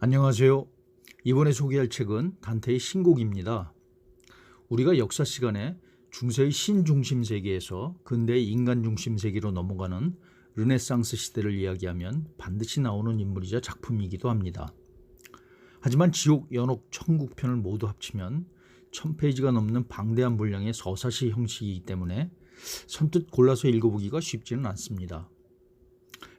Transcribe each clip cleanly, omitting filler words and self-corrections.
안녕하세요. 이번에 소개할 책은 단테의 신곡입니다. 우리가 역사 시간에 중세의 신중심 세계에서 근대의 인간 중심 세계로 넘어가는 르네상스 시대를 이야기하면 반드시 나오는 인물이자 작품이기도 합니다. 하지만 지옥, 연옥, 천국 편을 모두 합치면 1000페이지가 넘는 방대한 분량의 서사시 형식이기 때문에 선뜻 골라서 읽어보기가 쉽지는 않습니다.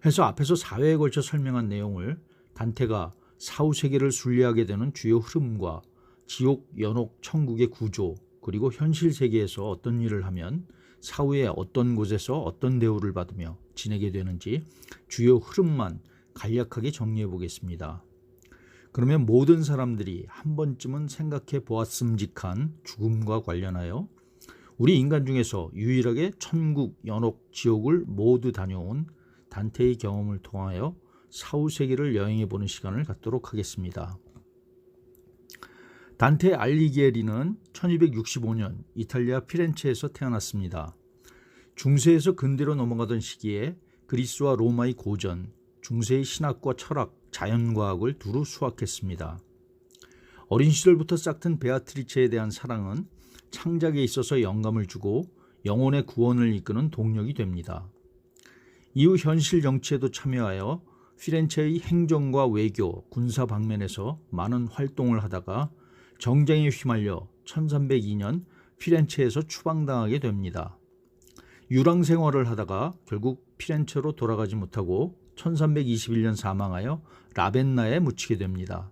해서 앞에서 4회에 걸쳐 설명한 내용을 단테가 사후세계를 순례하게 되는 주요 흐름과 지옥, 연옥, 천국의 구조, 그리고 현실 세계에서 어떤 일을 하면 사후에 어떤 곳에서 어떤 대우를 받으며 지내게 되는지 주요 흐름만 간략하게 정리해 보겠습니다. 그러면 모든 사람들이 한 번쯤은 생각해 보았음직한 죽음과 관련하여 우리 인간 중에서 유일하게 천국, 연옥, 지옥을 모두 다녀온 단테의 경험을 통하여 사후세계를 여행해보는 시간을 갖도록 하겠습니다. 단테 알리기에리는 1265년 이탈리아 피렌체에서 태어났습니다. 중세에서 근대로 넘어가던 시기에 그리스와 로마의 고전, 중세의 신학과 철학, 자연과학을 두루 수학했습니다. 어린 시절부터 싹튼 베아트리체에 대한 사랑은 창작에 있어서 영감을 주고 영혼의 구원을 이끄는 동력이 됩니다. 이후 현실 정치에도 참여하여 피렌체의 행정과 외교, 군사 방면에서 많은 활동을 하다가 정쟁에 휘말려 1302년 피렌체에서 추방당하게 됩니다. 유랑 생활을 하다가 결국 피렌체로 돌아가지 못하고 1321년 사망하여 라벤나에 묻히게 됩니다.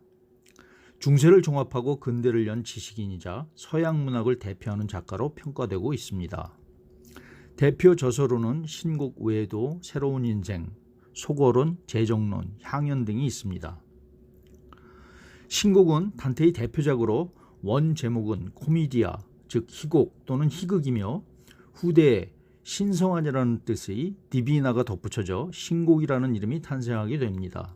중세를 종합하고 근대를 연 지식인이자 서양 문학을 대표하는 작가로 평가되고 있습니다. 대표 저서로는 신곡 외에도 새로운 인생, 소거론, 재정론, 향연 등이 있습니다. 신곡은 단테의 대표작으로 원 제목은 코미디아, 즉 희곡 또는 희극이며 후대에 신성한이라는 뜻의 디비나가 덧붙여져 신곡이라는 이름이 탄생하게 됩니다.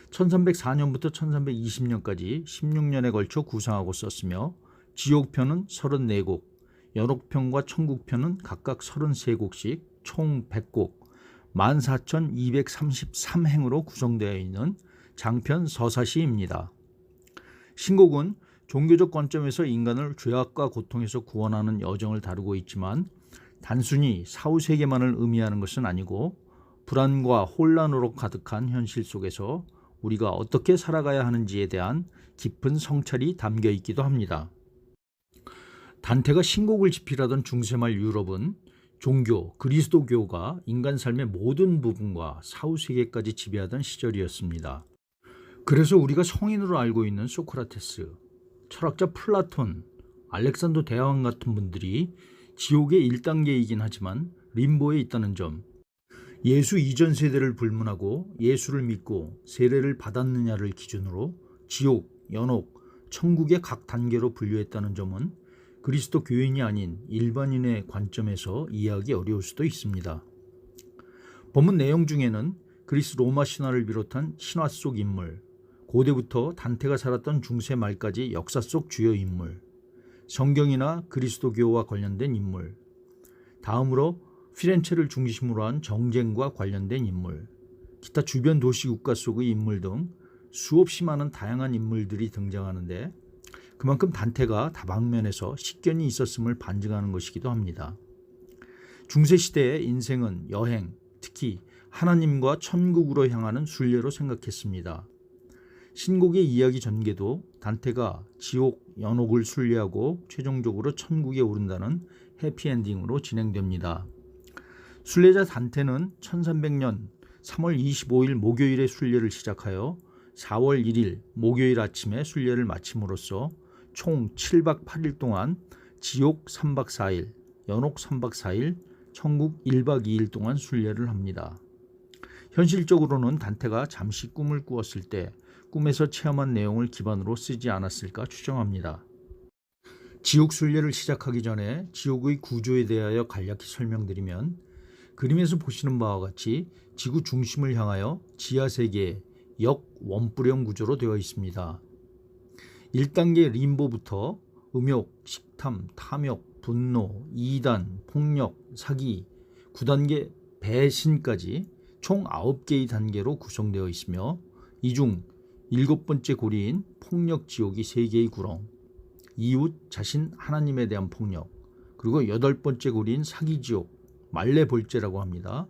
1304년부터 1320년까지 16년에 걸쳐 구상하고 썼으며 지옥편은 34곡, 연옥편과 천국편은 각각 33곡씩 총 100곡, 14,233행으로 구성되어 있는 장편 서사시입니다. 신곡은 종교적 관점에서 인간을 죄악과 고통에서 구원하는 여정을 다루고 있지만 단순히 사후세계만을 의미하는 것은 아니고 불안과 혼란으로 가득한 현실 속에서 우리가 어떻게 살아가야 하는지에 대한 깊은 성찰이 담겨 있기도 합니다. 단테가 신곡을 집필하던 중세말 유럽은 종교, 그리스도교가 인간 삶의 모든 부분과 사후세계까지 지배하던 시절이었습니다. 그래서 우리가 성인으로 알고 있는 소크라테스, 철학자 플라톤, 알렉산더 대왕 같은 분들이 지옥의 1단계이긴 하지만 림보에 있다는 점, 예수 이전 세대를 불문하고 예수를 믿고 세례를 받았느냐를 기준으로 지옥, 연옥, 천국의 각 단계로 분류했다는 점은 그리스도 교인이 아닌 일반인의 관점에서 이해하기 어려울 수도 있습니다. 본문 내용 중에는 그리스 로마 신화를 비롯한 신화 속 인물, 고대부터 단테가 살았던 중세 말까지 역사 속 주요 인물, 성경이나 그리스도교와 관련된 인물, 다음으로 피렌체를 중심으로 한 정쟁과 관련된 인물, 기타 주변 도시 국가 속의 인물 등 수없이 많은 다양한 인물들이 등장하는데 그만큼 단테가 다방면에서 식견이 있었음을 반증하는 것이기도 합니다. 중세시대의 인생은 여행, 특히 하나님과 천국으로 향하는 순례로 생각했습니다. 신곡의 이야기 전개도 단테가 지옥, 연옥을 순례하고 최종적으로 천국에 오른다는 해피엔딩으로 진행됩니다. 순례자 단테는 1300년 3월 25일 목요일에 순례를 시작하여 4월 1일 목요일 아침에 순례를 마침으로써 총 7박 8일 동안 지옥 3박 4일, 연옥 3박 4일, 천국 1박 2일 동안 순례를 합니다. 현실적으로는 단테가 잠시 꿈을 꾸었을 때 꿈에서 체험한 내용을 기반으로 쓰지 않았을까 추정합니다. 지옥 순례를 시작하기 전에 지옥의 구조에 대하여 간략히 설명드리면 그림에서 보시는 바와 같이 지구 중심을 향하여 지하세계의 역원뿔형 구조로 되어 있습니다. 1단계 림보부터 음욕, 식탐, 탐욕, 분노, 이단, 폭력, 사기, 9단계 배신까지 총 9개의 단계로 구성되어 있으며 이 중 7번째 고리인 폭력 지옥이 3개의 구렁, 이웃 자신 하나님에 대한 폭력, 그리고 8번째 고리인 사기 지옥, 말레볼제라고 합니다.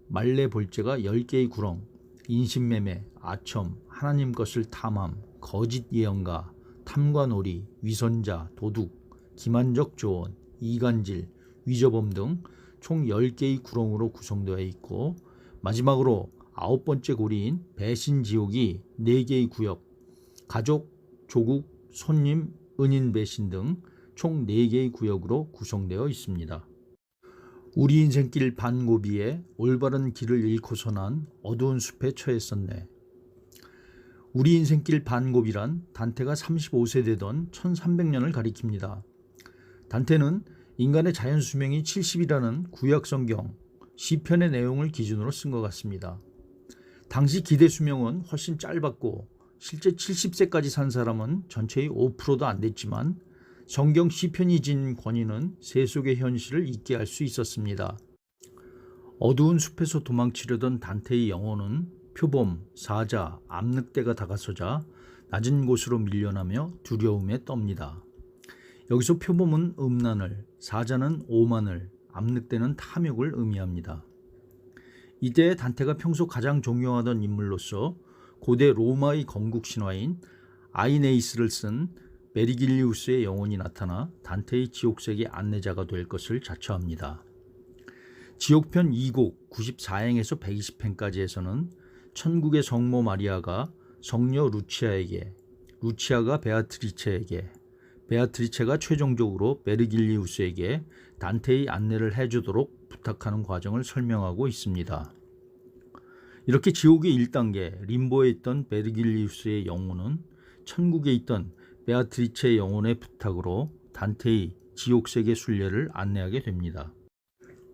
말레볼제가 10개의 구렁, 인신매매, 아첨, 하나님 것을 탐함, 거짓 예언가, 탐관오리, 위선자, 도둑, 기만적 조언, 이간질, 위저범 등 총 10개의 구렁으로 구성되어 있고, 마지막으로 9번째 고리인 배신지옥이 4개의 구역, 가족, 조국, 손님, 은인 배신 등 총 4개의 구역으로 구성되어 있습니다. 우리 인생길 반고비에 올바른 길을 잃고서 난 어두운 숲에 처했었네. 우리 인생길 반고비란 단테가 35세 되던 1300년을 가리킵니다. 단테는 인간의 자연 수명이 70이라는 구약 성경 시편의 내용을 기준으로 쓴 것 같습니다. 당시 기대 수명은 훨씬 짧았고 실제 70세까지 산 사람은 전체의 5%도 안 됐지만 성경 시편이 진 권위는 세속의 현실을 잊게 할 수 있었습니다. 어두운 숲에서 도망치려던 단테의 영혼은 표범, 사자, 암늑대가 다가서자 낮은 곳으로 밀려나며 두려움에 떱니다. 여기서 표범은 음란을, 사자는 오만을, 암늑대는 탐욕을 의미합니다. 이때 단테가 평소 가장 존경하던 인물로서 고대 로마의 건국 신화인 아이네이스를 쓴 메리길리우스의 영혼이 나타나 단테의 지옥세계 안내자가 될 것을 자처합니다. 지옥편 2곡 94행에서 120행까지에서는 천국의 성모 마리아가 성녀 루치아에게, 루치아가 베아트리체에게, 베아트리체가 최종적으로 메르길리우스에게 단테의 안내를 해주도록 부탁하는 과정을 설명하고 있습니다. 이렇게 지옥의 1단계 림보에 있던 베르길리우스의 영혼은 천국에 있던 베아트리체의 영혼의 부탁으로 단테의 지옥세계 순례를 안내하게 됩니다.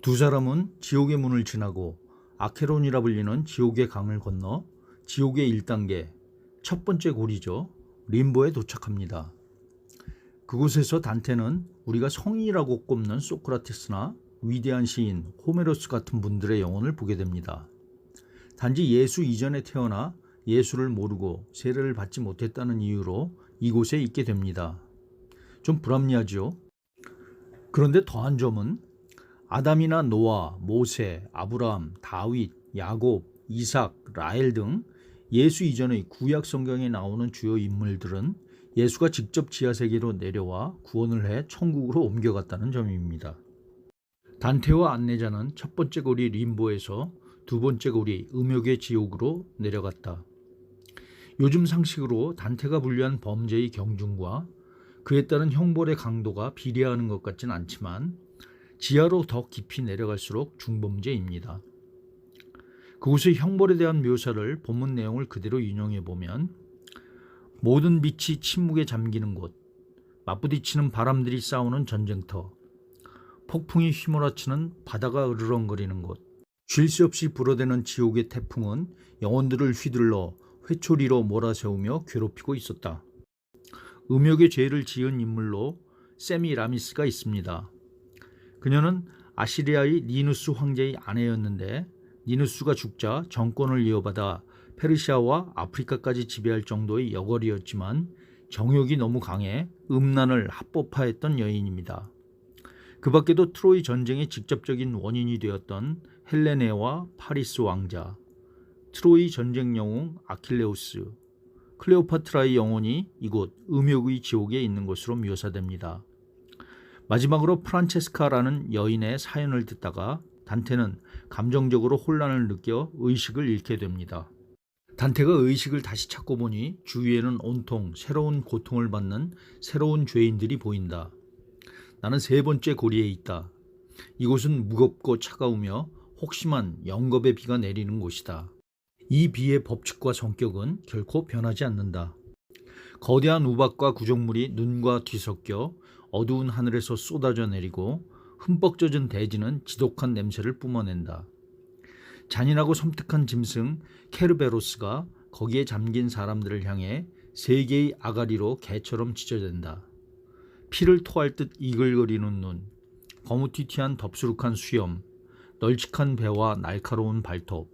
두 사람은 지옥의 문을 지나고 아케론이라 불리는 지옥의 강을 건너 지옥의 1단계, 첫 번째 고리죠, 림보에 도착합니다. 그곳에서 단테는 우리가 성인이라고 꼽는 소크라테스나 위대한 시인 호메로스 같은 분들의 영혼을 보게 됩니다. 단지 예수 이전에 태어나 예수를 모르고 세례를 받지 못했다는 이유로 이곳에 있게 됩니다. 좀 불합리하죠? 그런데 더한 점은 아담이나 노아, 모세, 아브라함, 다윗, 야곱, 이삭, 라헬 등 예수 이전의 구약 성경에 나오는 주요 인물들은 예수가 직접 지하세계로 내려와 구원을 해 천국으로 옮겨갔다는 점입니다. 단테와 안내자는 첫 번째 고리 림보에서 두 번째 고리 음욕의 지옥으로 내려갔다. 요즘 상식으로 단테가 분류한 범죄의 경중과 그에 따른 형벌의 강도가 비례하는 것 같진 않지만 지하로 더 깊이 내려갈수록 중범죄입니다. 그곳의 형벌에 대한 묘사를 본문 내용을 그대로 인용해 보면 모든 빛이 침묵에 잠기는 곳, 맞부딪히는 바람들이 싸우는 전쟁터, 폭풍이 휘몰아치는 바다가 으르렁거리는 곳, 쉴 새 없이 불어대는 지옥의 태풍은 영혼들을 휘둘러 회초리로 몰아세우며 괴롭히고 있었다. 음욕의 죄를 지은 인물로 세미라미스가 있습니다. 그녀는 아시리아의 니누스 황제의 아내였는데 니누스가 죽자 정권을 이어받아 페르시아와 아프리카까지 지배할 정도의 여걸이었지만 정욕이 너무 강해 음란을 합법화했던 여인입니다. 그 밖에도 트로이 전쟁의 직접적인 원인이 되었던 헬레네와 파리스 왕자, 트로이 전쟁 영웅 아킬레우스, 클레오파트라의 영혼이 이곳 음욕의 지옥에 있는 것으로 묘사됩니다. 마지막으로 프란체스카라는 여인의 사연을 듣다가 단테는 감정적으로 혼란을 느껴 의식을 잃게 됩니다. 단테가 의식을 다시 찾고 보니 주위에는 온통 새로운 고통을 받는 새로운 죄인들이 보인다. 나는 세 번째 고리에 있다. 이곳은 무겁고 차가우며 혹심한 영겁의 비가 내리는 곳이다. 이 비의 법칙과 성격은 결코 변하지 않는다. 거대한 우박과 구정물이 눈과 뒤섞여 어두운 하늘에서 쏟아져 내리고 흠뻑 젖은 대지는 지독한 냄새를 뿜어낸다. 잔인하고 섬뜩한 짐승 케르베로스가 거기에 잠긴 사람들을 향해 세 개의 아가리로 개처럼 찢어댄다. 피를 토할 듯 이글거리는 눈, 거무튀튀한 덥수룩한 수염, 널찍한 배와 날카로운 발톱,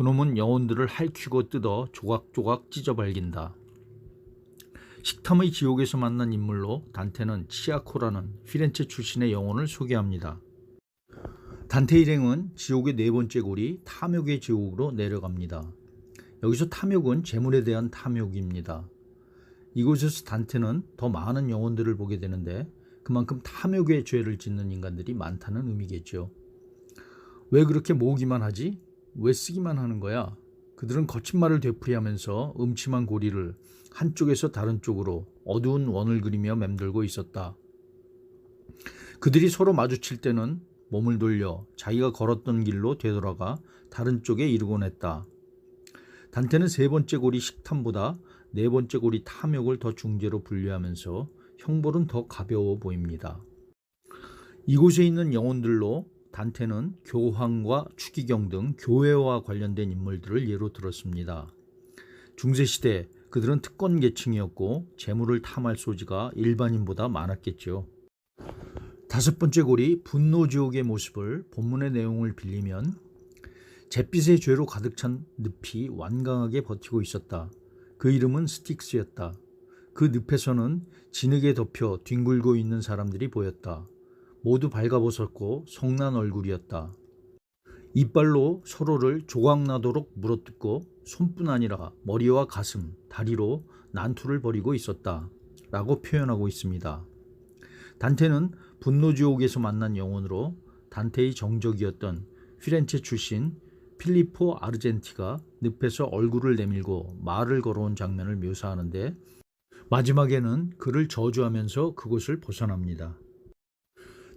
그놈은 영혼들을 핥히고 뜯어 조각조각 찢어 발긴다. 식탐의 지옥에서 만난 인물로 단테는 치아코라는 피렌체 출신의 영혼을 소개합니다. 단테 일행은 지옥의 네 번째 골이 탐욕의 지옥으로 내려갑니다. 여기서 탐욕은 재물에 대한 탐욕입니다. 이곳에서 단테는 더 많은 영혼들을 보게 되는데 그만큼 탐욕의 죄를 짓는 인간들이 많다는 의미겠죠. 왜 그렇게 모으기만 하지? 왜 쓰기만 하는 거야? 그들은 거친 말을 되풀이하면서 음침한 고리를 한쪽에서 다른 쪽으로 어두운 원을 그리며 맴돌고 있었다. 그들이 서로 마주칠 때는 몸을 돌려 자기가 걸었던 길로 되돌아가 다른 쪽에 이르곤 했다. 단테는 세 번째 고리 식탐보다 네 번째 고리 탐욕을 더 중죄로 분류하면서 형벌은 더 가벼워 보입니다. 이곳에 있는 영혼들로 단테는 교황과 추기경 등 교회와 관련된 인물들을 예로 들었습니다. 중세시대 그들은 특권 계층이었고 재물을 탐할 소지가 일반인보다 많았겠죠. 다섯 번째 골이 분노지옥의 모습을 본문의 내용을 빌리면 잿빛의 죄로 가득 찬 늪이 완강하게 버티고 있었다. 그 이름은 스틱스였다. 그 늪에서는 진흙에 덮여 뒹굴고 있는 사람들이 보였다. 모두 발가벗었고 성난 얼굴이었다. 이빨로 서로를 조각나도록 물어뜯고 손뿐 아니라 머리와 가슴, 다리로 난투를 벌이고 있었다. 라고 표현하고 있습니다. 단테는 분노지옥에서 만난 영혼으로 단테의 정적이었던 피렌체 출신 필리포 아르젠티가 늪에서 얼굴을 내밀고 말을 걸어온 장면을 묘사하는데 마지막에는 그를 저주하면서 그곳을 벗어납니다.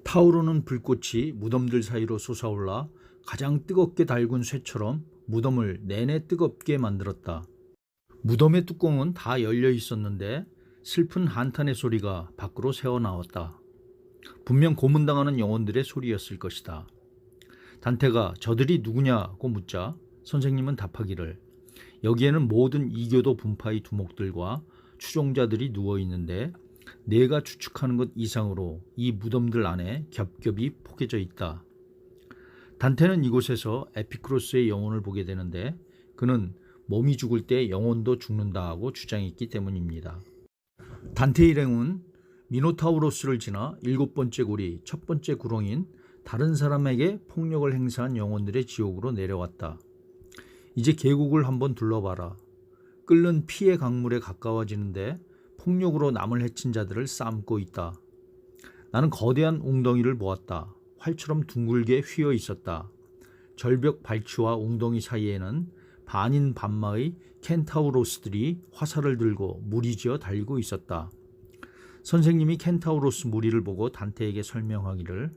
타오르는 불꽃이 무덤들 사이로 솟아올라 가장 뜨겁게 달군 쇠처럼 무덤을 내내 뜨겁게 만들었다. 무덤의 뚜껑은 다 열려 있었는데 슬픈 한탄의 소리가 밖으로 새어나왔다. 분명 고문당하는 영혼들의 소리였을 것이다. 단테가 저들이 누구냐고 묻자 선생님은 답하기를 여기에는 모든 이교도 분파의 두목들과 추종자들이 누워있는데 내가 추측하는 것 이상으로 이 무덤들 안에 겹겹이 포개져 있다. 단테는 이곳에서 에피쿠로스의 영혼을 보게 되는데 그는 몸이 죽을 때 영혼도 죽는다고 주장했기 때문입니다. 단테 일행은 미노타우로스를 지나 일곱 번째 고리 첫 번째 구렁인 다른 사람에게 폭력을 행사한 영혼들의 지옥으로 내려왔다. 이제 계곡을 한번 둘러봐라. 끓는 피의 강물에 가까워지는데 폭력으로 남을 해친 자들을 삶고 있다. 나는 거대한 웅덩이를 보았다. 활처럼 둥글게 휘어 있었다. 절벽 발치와 웅덩이 사이에는 반인 반마의 켄타우로스들이 화살을 들고 무리지어 달리고 있었다. 선생님이 켄타우로스 무리를 보고 단테에게 설명하기를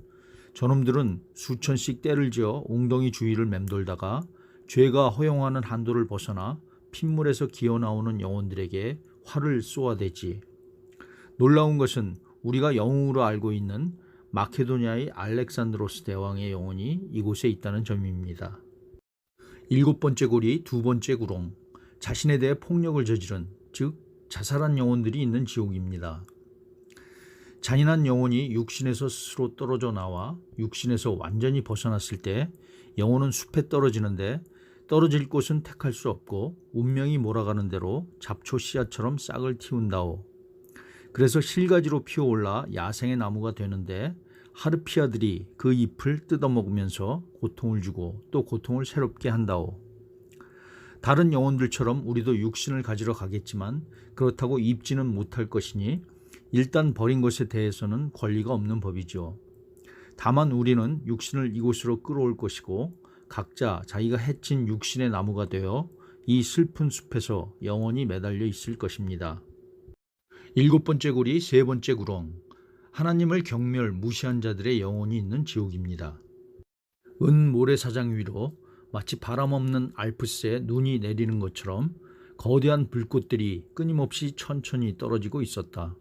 저놈들은 수천씩 떼를 지어 웅덩이 주위를 맴돌다가 죄가 허용하는 한도를 벗어나 핏물에서 기어나오는 영혼들에게 활을 쏘아대지. 놀라운 것은 우리가 영웅으로 알고 있는 마케도니아의 알렉산드로스 대왕의 영혼이 이곳에 있다는 점입니다. 일곱 번째 고리 두 번째 구렁, 자신에 대해 폭력을 저지른 즉 자살한 영혼들이 있는 지옥입니다. 잔인한 영혼이 육신에서 스스로 떨어져 나와 육신에서 완전히 벗어났을 때 영혼은 숲에 떨어지는데 떨어질 곳은 택할 수 없고 운명이 몰아가는 대로 잡초 씨앗처럼 싹을 틔운다오. 그래서 실가지로 피어올라 야생의 나무가 되는데 하르피아들이 그 잎을 뜯어먹으면서 고통을 주고 또 고통을 새롭게 한다오. 다른 영혼들처럼 우리도 육신을 가지러 가겠지만 그렇다고 입지는 못할 것이니 일단 버린 것에 대해서는 권리가 없는 법이죠. 다만 우리는 육신을 이곳으로 끌어올 것이고 각자 자기가 해친 육신의 나무가 되어 이 슬픈 숲에서 영원히 매달려 있을 것입니다. 일곱 번째 고리 세 번째 구렁, 하나님을 경멸 무시한 자들의 영혼이 있는 지옥입니다. 은 모래사장 위로 마치 바람 없는 알프스에 눈이 내리는 것처럼 거대한 불꽃들이 끊임없이 천천히 떨어지고 있었다.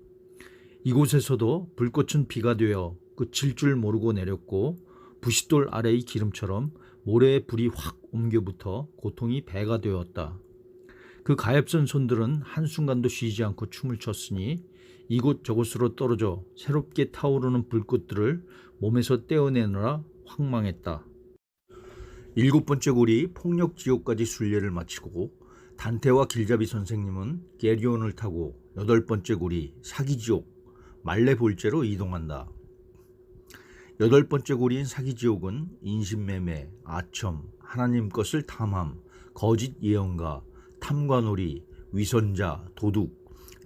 이곳에서도 불꽃은 비가 되어 그칠 줄 모르고 내렸고 부싯돌 아래의 기름처럼 모래의 불이 확 옮겨붙어 고통이 배가 되었다. 그 가엾은 손들은 한순간도 쉬지 않고 춤을 췄으니 이곳저곳으로 떨어져 새롭게 타오르는 불꽃들을 몸에서 떼어내느라 황망했다. 일곱 번째 굴이 폭력지옥까지 순례를 마치고 단테와 길잡이 선생님은 게리온을 타고 여덟 번째 굴이 사기지옥 말레볼제로 이동한다. 여덟 번째 굴인 사기지옥은 인신매매, 아첨, 하나님 것을 탐함, 거짓 예언가, 탐관오리, 위선자, 도둑,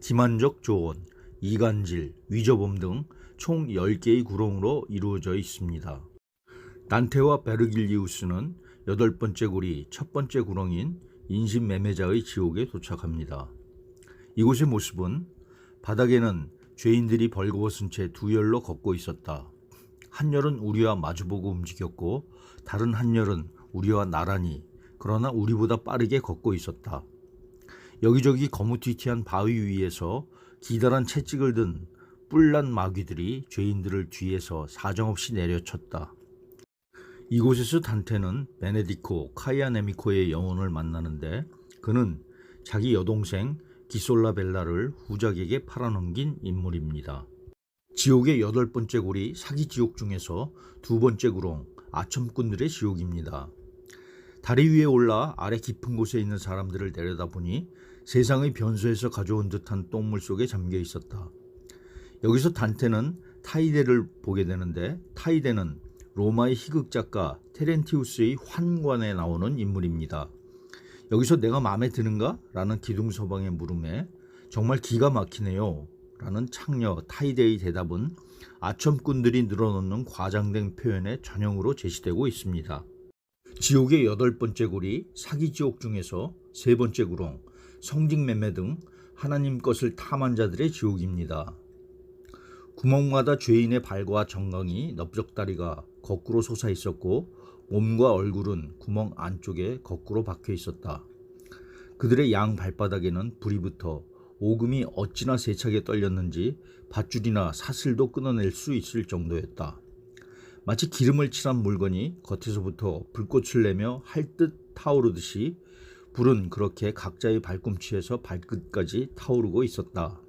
기만적 조언, 이간질, 위저범 등 총 10개의 구렁으로 이루어져 있습니다. 단테와 베르길리우스는 여덟 번째 굴이 첫 번째 구렁인 인신매매자의 지옥에 도착합니다. 이곳의 모습은 바닥에는 죄인들이 벌거벗은 채 두 열로 걷고 있었다. 한 열은 우리와 마주보고 움직였고 다른 한 열은 우리와 나란히 그러나 우리보다 빠르게 걷고 있었다. 여기저기 거무튀튀한 바위 위에서 기다란 채찍을 든 뿔난 마귀들이 죄인들을 뒤에서 사정없이 내려쳤다. 이곳에서 단테는 베네디코 카이아네미코의 영혼을 만나는데 그는 자기 여동생 기솔라벨라를 후작에게 팔아넘긴 인물입니다. 지옥의 여덟 번째 굴이 사기지옥 중에서 두 번째 구렁 아첨꾼들의 지옥입니다. 다리 위에 올라 아래 깊은 곳에 있는 사람들을 내려다보니 세상의 변소에서 가져온 듯한 똥물 속에 잠겨 있었다. 여기서 단테는 타이데를 보게 되는데 타이데는 로마의 희극작가 테렌티우스의 환관에 나오는 인물입니다. 여기서 내가 마음에 드는가? 라는 기둥서방의 물음에 정말 기가 막히네요 라는 창녀 타이데의 대답은 아첨꾼들이 늘어놓는 과장된 표현의 전형으로 제시되고 있습니다. 지옥의 여덟 번째 굴이 사기지옥 중에서 세 번째 구렁 성직매매 등 하나님 것을 탐한 자들의 지옥입니다. 구멍마다 죄인의 발과 정강이 넓적다리가 거꾸로 솟아 있었고 몸과 얼굴은 구멍 안쪽에 거꾸로 박혀 있었다. 그들의 양 발바닥에는 불이 붙어 오금이 어찌나 세차게 떨렸는지 밧줄이나 사슬도 끊어낼 수 있을 정도였다. 마치 기름을 칠한 물건이 겉에서부터 불꽃을 내며 할듯 타오르듯이 불은 그렇게 각자의 발꿈치에서 발끝까지 타오르고 있었다.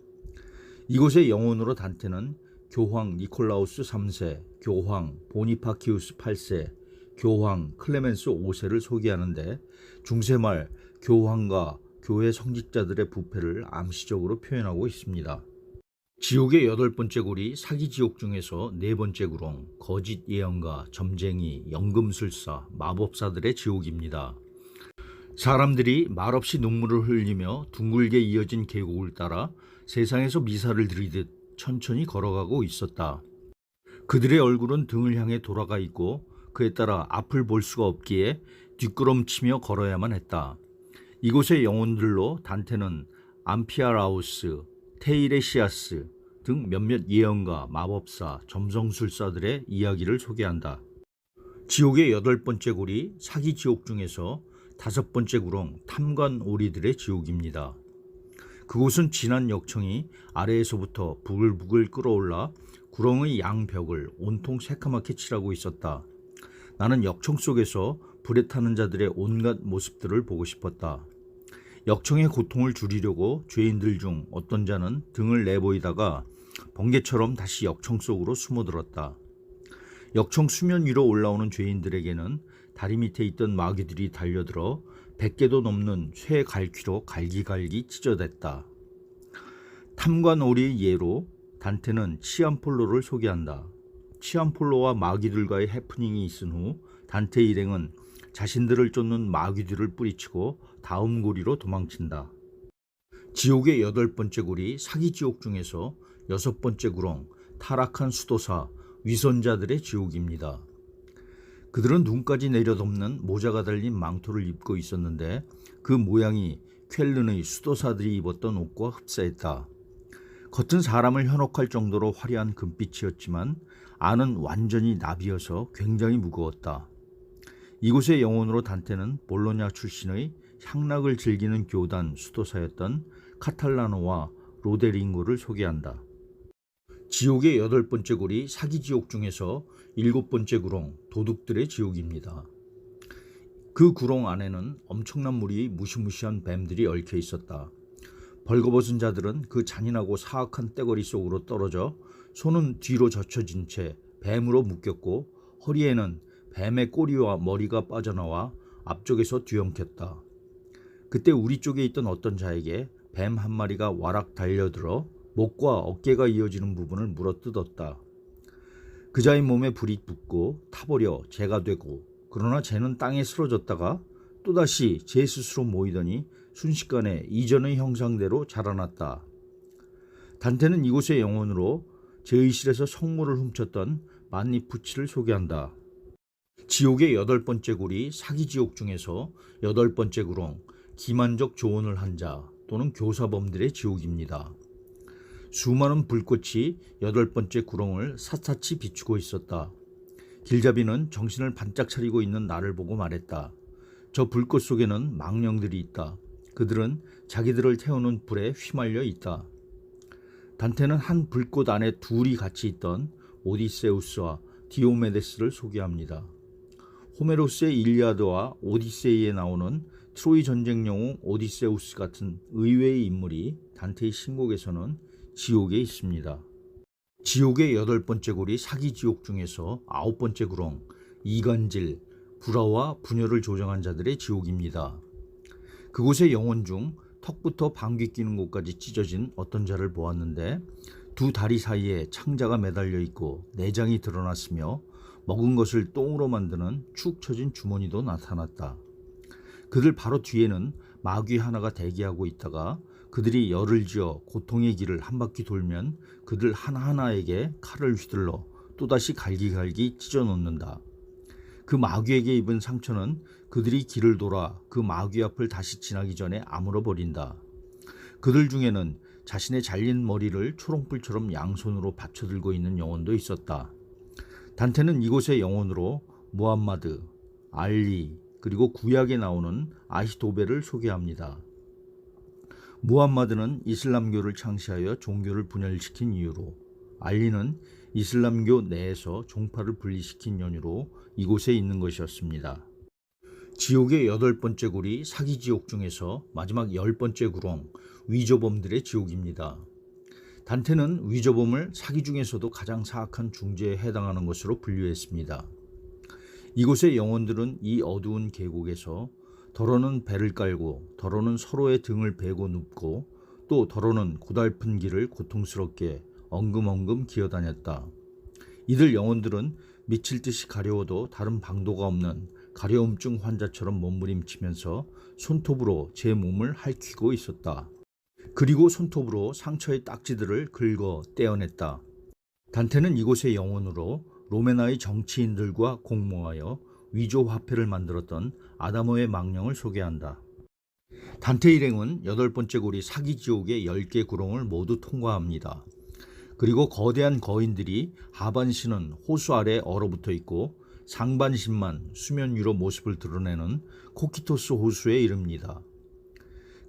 이곳의 영혼으로 단테는 교황 니콜라우스 3세, 교황 보니파키우스 8세, 교황 클레멘스 5세를 소개하는데 중세말 교황과 교회 성직자들의 부패를 암시적으로 표현하고 있습니다. 지옥의 여덟 번째 굴이 사기지옥 중에서 네 번째 구렁 거짓 예언가, 점쟁이, 연금술사, 마법사들의 지옥입니다. 사람들이 말없이 눈물을 흘리며 둥글게 이어진 계곡을 따라 세상에서 미사를 드리듯 천천히 걸어가고 있었다. 그들의 얼굴은 등을 향해 돌아가 있고 그에 따라 앞을 볼 수가 없기에 뒷걸음치며 걸어야만 했다. 이곳의 영혼들로 단테는 암피아라우스, 테이레시아스 등 몇몇 예언가, 마법사, 점성술사들의 이야기를 소개한다. 지옥의 여덟 번째 굴이 사기지옥 중에서 다섯 번째 구렁 탐관오리들의 지옥입니다. 그곳은 진한 역청이 아래에서부터 부글부글 끓어올라 구렁의 양벽을 온통 새카맣게 칠하고 있었다. 나는 역청 속에서 불에 타는 자들의 온갖 모습들을 보고 싶었다. 역청의 고통을 줄이려고 죄인들 중 어떤 자는 등을 내보이다가 번개처럼 다시 역청 속으로 숨어들었다. 역청 수면 위로 올라오는 죄인들에게는 다리 밑에 있던 마귀들이 달려들어 100개도 넘는 쇠 갈퀴로 갈기갈기 찢어댔다. 탐관오리의 예로 단테는 치안폴로를 소개한다. 치안폴로와 마귀들과의 해프닝이 있은 후 단테 일행은 자신들을 쫓는 마귀들을 뿌리치고 다음 고리로 도망친다. 지옥의 여덟 번째 굴이 사기지옥 중에서 여섯 번째 구렁 타락한 수도사, 위선자들의 지옥입니다. 그들은 눈까지 내려덮는 모자가 달린 망토를 입고 있었는데 그 모양이 쾰른의 수도사들이 입었던 옷과 흡사했다. 겉은 사람을 현혹할 정도로 화려한 금빛이었지만 안은 완전히 나비여서 굉장히 무거웠다. 이곳의 영혼으로 단테는 볼로냐 출신의 향락을 즐기는 교단 수도사였던 카탈라노와 로데링고를 소개한다. 지옥의 여덟 번째 굴이 사기지옥 중에서 일곱 번째 구렁 도둑들의 지옥입니다. 그 구렁 안에는 엄청난 무리의 무시무시한 뱀들이 얽혀 있었다. 벌거벗은 자들은 그 잔인하고 사악한 떼거리 속으로 떨어져 손은 뒤로 젖혀진 채 뱀으로 묶였고 허리에는 뱀의 꼬리와 머리가 빠져나와 앞쪽에서 뒤엉켰다. 그때 우리 쪽에 있던 어떤 자에게 뱀 한 마리가 와락 달려들어 목과 어깨가 이어지는 부분을 물어뜯었다. 그 자의 몸에 불이 붙고 타버려 재가 되고, 그러나 쟤는 땅에 쓰러졌다가 또다시 제 스스로 모이더니 순식간에 이전의 형상대로 자라났다. 단테는 이곳의 영혼으로 제의실에서 성물을 훔쳤던 만니푸치를 소개한다. 지옥의 8번째 굴이 사기지옥 중에서 8번째 굴은 기만적 조언을 한 자 또는 교사범들의 지옥입니다. 수많은 불꽃이 8번째 구렁을 샅샅이 비추고 있었다. 길잡이는 정신을 반짝 차리고 있는 나를 보고 말했다. 저 불꽃 속에는 망령들이 있다. 그들은 자기들을 태우는 불에 휘말려 있다. 단테는 한 불꽃 안에 둘이 같이 있던 오디세우스와 디오메데스를 소개합니다. 호메로스의 일리아드와 오디세이에 나오는 트로이 전쟁 영웅 오디세우스 같은 의외의 인물이 단테의 신곡에서는 지옥에 있습니다. 지옥의 8번째 굴이 사기지옥 중에서 9번째 굴은 이간질, 불화와 분열을 조장한 자들의 지옥입니다. 그곳의 영혼 중 턱부터 방귀 뀌는 곳까지 찢어진 어떤 자를 보았는데, 두 다리 사이에 창자가 매달려 있고 내장이 드러났으며 먹은 것을 똥으로 만드는 축 처진 주머니도 나타났다. 그들 바로 뒤에는 마귀 하나가 대기하고 있다가 그들이 열을 지어 고통의 길을 한 바퀴 돌면 그들 하나하나에게 칼을 휘둘러 또다시 갈기갈기 찢어 놓는다. 그 마귀에게 입은 상처는 그들이 길을 돌아 그 마귀 앞을 다시 지나기 전에 아물어 버린다. 그들 중에는 자신의 잘린 머리를 초롱불처럼 양손으로 받쳐들고 있는 영혼도 있었다. 단테는 이곳의 영혼으로 무함마드, 알리, 그리고 구약에 나오는 아히도벨을 소개합니다. 무함마드는 이슬람교를 창시하여 종교를 분열시킨 이유로, 알리는 이슬람교 내에서 종파를 분리시킨 연유로 이곳에 있는 것이었습니다. 지옥의 8번째 굴이 사기지옥 중에서 마지막 10번째 굴은 위조범들의 지옥입니다. 단테는 위조범을 사기 중에서도 가장 사악한 중죄에 해당하는 것으로 분류했습니다. 이곳의 영혼들은 이 어두운 계곡에서 더러는 배를 깔고 더러는 서로의 등을 베고 눕고 또 더러는 고달픈 길을 고통스럽게 엉금엉금 기어다녔다. 이들 영혼들은 미칠 듯이 가려워도 다른 방도가 없는 가려움증 환자처럼 몸부림치면서 손톱으로 제 몸을 핥히고 있었다. 그리고 손톱으로 상처의 딱지들을 긁어 떼어냈다. 단테는 이곳의 영혼으로 로메나의 정치인들과 공모하여 위조 화폐를 만들었던 아다모의 망령을 소개한다. 단테 일행은 8번째 굴이 사기지옥의 10개 구렁을 모두 통과합니다. 그리고 거대한 거인들이 하반신은 호수 아래 얼어붙어 있고 상반신만 수면 위로 모습을 드러내는 코키토스 호수에 이릅니다.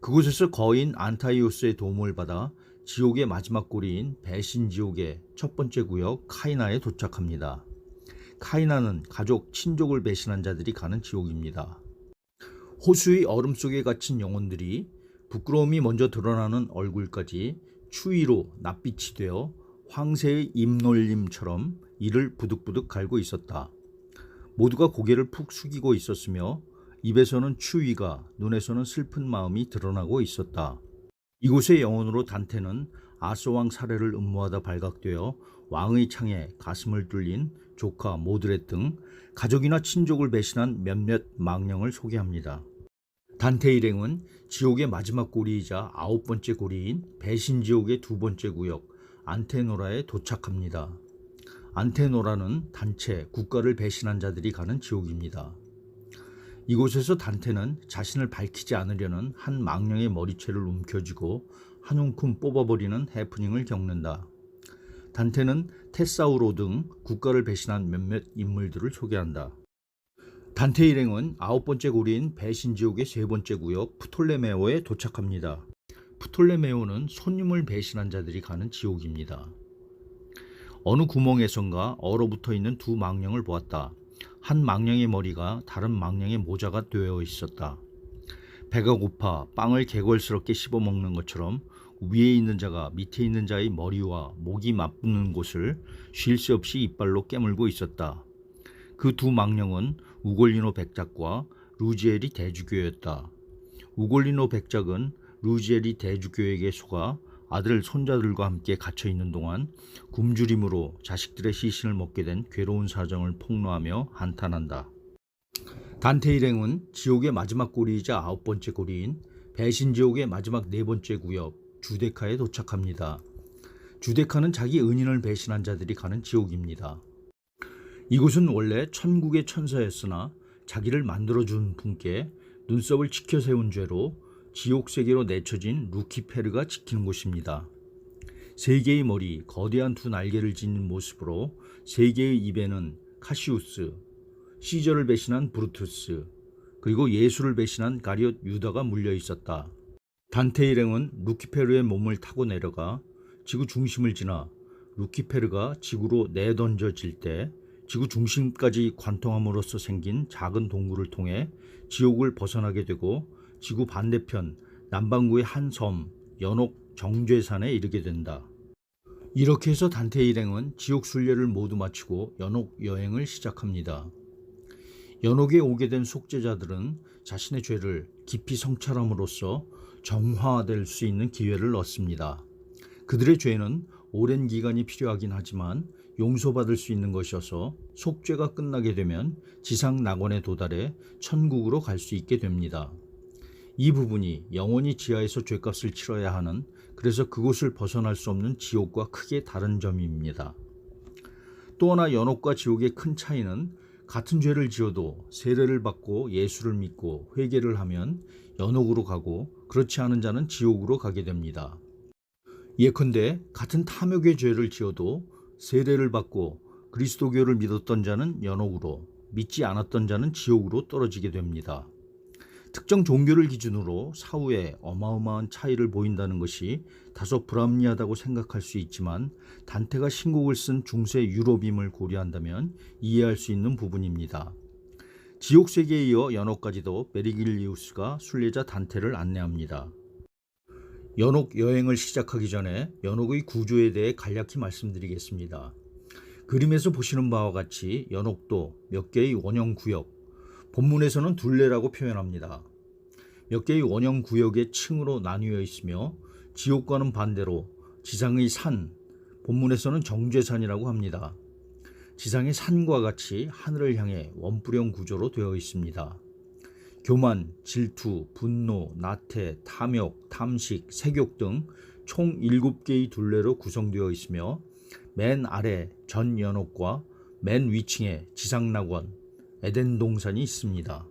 그곳에서 거인 안타이오스의 도움을 받아 지옥의 마지막 고리인 배신지옥의 첫 번째 구역 카이나에 도착합니다. 카이나는 가족, 친족을 배신한 자들이 가는 지옥입니다. 호수의 얼음 속에 갇힌 영혼들이 부끄러움이 먼저 드러나는 얼굴까지 추위로 낯빛이 되어 황새의 입놀림처럼 이를 부득부득 갈고 있었다. 모두가 고개를 푹 숙이고 있었으며 입에서는 추위가, 눈에서는 슬픈 마음이 드러나고 있었다. 이곳의 영혼으로 단테는 아소왕 사례를 음모하다 발각되어 왕의 창에 가슴을 뚫린 조카 모드렛 등 가족이나 친족을 배신한 몇몇 망령을 소개합니다. 단테 일행은 지옥의 마지막 고리이자 9번째 고리인 배신지옥의 2번째 구역 안테노라에 도착합니다. 안테노라는 단체, 국가를 배신한 자들이 가는 지옥입니다. 이곳에서 단테는 자신을 밝히지 않으려는 한 망령의 머리채를 움켜쥐고 한 움큼 뽑아버리는 해프닝을 겪는다. 단테는 테사우로 등 국가를 배신한 몇몇 인물들을 소개한다. 단테 일행은 9번째 고리인 배신지옥의 3번째 구역 프톨레메오에 도착합니다. 프톨레메오는 손님을 배신한 자들이 가는 지옥입니다. 어느 구멍에선가 얼어붙어 있는 두 망령을 보았다. 한 망령의 머리가 다른 망령의 모자가 되어 있었다. 배가 고파 빵을 개걸스럽게 씹어먹는 것처럼 위에 있는 자가 밑에 있는 자의 머리와 목이 맞붙는 곳을 쉴 새 없이 이빨로 깨물고 있었다. 그 두 망령은 우골리노 백작과 루지엘이 대주교였다. 우골리노 백작은 루지엘이 대주교에게 속아 아들, 손자들과 함께 갇혀 있는 동안 굶주림으로 자식들의 시신을 먹게 된 괴로운 사정을 폭로하며 한탄한다. 단테 일행은 지옥의 마지막 고리이자 9번째 고리인 배신지옥의 마지막 4번째 구역 주데카에 도착합니다. 주데카는 자기 은인을 배신한 자들이 가는 지옥입니다. 이곳은 원래 천국의 천사였으나 자기를 만들어준 분께 눈썹을 치켜 세운 죄로 지옥 세계로 내쳐진 루키페르가 지키는 곳입니다. 3개의 머리, 거대한 2 날개를 지닌 모습으로 3개의 입에는 카시우스, 시저를 배신한 브루투스, 그리고 예수를 배신한 가룟 유다가 물려 있었다. 단테 일행은 루키페르의 몸을 타고 내려가 지구 중심을 지나 루키페르가 지구로 내던져질 때 지구 중심까지 관통함으로써 생긴 작은 동굴을 통해 지옥을 벗어나게 되고 지구 반대편 남반구의 한 섬 연옥 정죄산에 이르게 된다. 이렇게 해서 단테 일행은 지옥 순례를 모두 마치고 연옥 여행을 시작합니다. 연옥에 오게 된 속죄자들은 자신의 죄를 깊이 성찰함으로써 정화될 수 있는 기회를 얻습니다. 그들의 죄는 오랜 기간이 필요하긴 하지만 용서받을 수 있는 것이어서 속죄가 끝나게 되면 지상 낙원에 도달해 천국으로 갈 수 있게 됩니다. 이 부분이 영원히 지하에서 죄값을 치러야 하는, 그래서 그곳을 벗어날 수 없는 지옥과 크게 다른 점입니다. 또 하나 연옥과 지옥의 큰 차이는 같은 죄를 지어도 세례를 받고 예수를 믿고 회개를 하면 연옥으로 가고 그렇지 않은 자는 지옥으로 가게 됩니다. 예컨대 같은 탐욕의 죄를 지어도 세례를 받고 그리스도교를 믿었던 자는 연옥으로, 믿지 않았던 자는 지옥으로 떨어지게 됩니다. 특정 종교를 기준으로 사후에 어마어마한 차이를 보인다는 것이 다소 불합리하다고 생각할 수 있지만 단테가 신곡을 쓴 중세 유럽임을 고려한다면 이해할 수 있는 부분입니다. 지옥 세계에 이어 연옥까지도 베르길리우스가 순례자 단테를 안내합니다. 연옥 여행을 시작하기 전에 연옥의 구조에 대해 간략히 말씀드리겠습니다. 그림에서 보시는 바와 같이 연옥도 몇 개의 원형 구역, 본문에서는 둘레라고 표현합니다. 몇 개의 원형 구역의 층으로 나뉘어 있으며 지옥과는 반대로 지상의 산, 본문에서는 정죄산이라고 합니다. 지상의 산과 같이 하늘을 향해 원뿔형 구조로 되어 있습니다. 교만, 질투, 분노, 나태, 탐욕, 탐식, 색욕 등 총 7개의 둘레로 구성되어 있으며 맨 아래 전 연옥과 맨 위층에 지상낙원, 에덴 동산이 있습니다.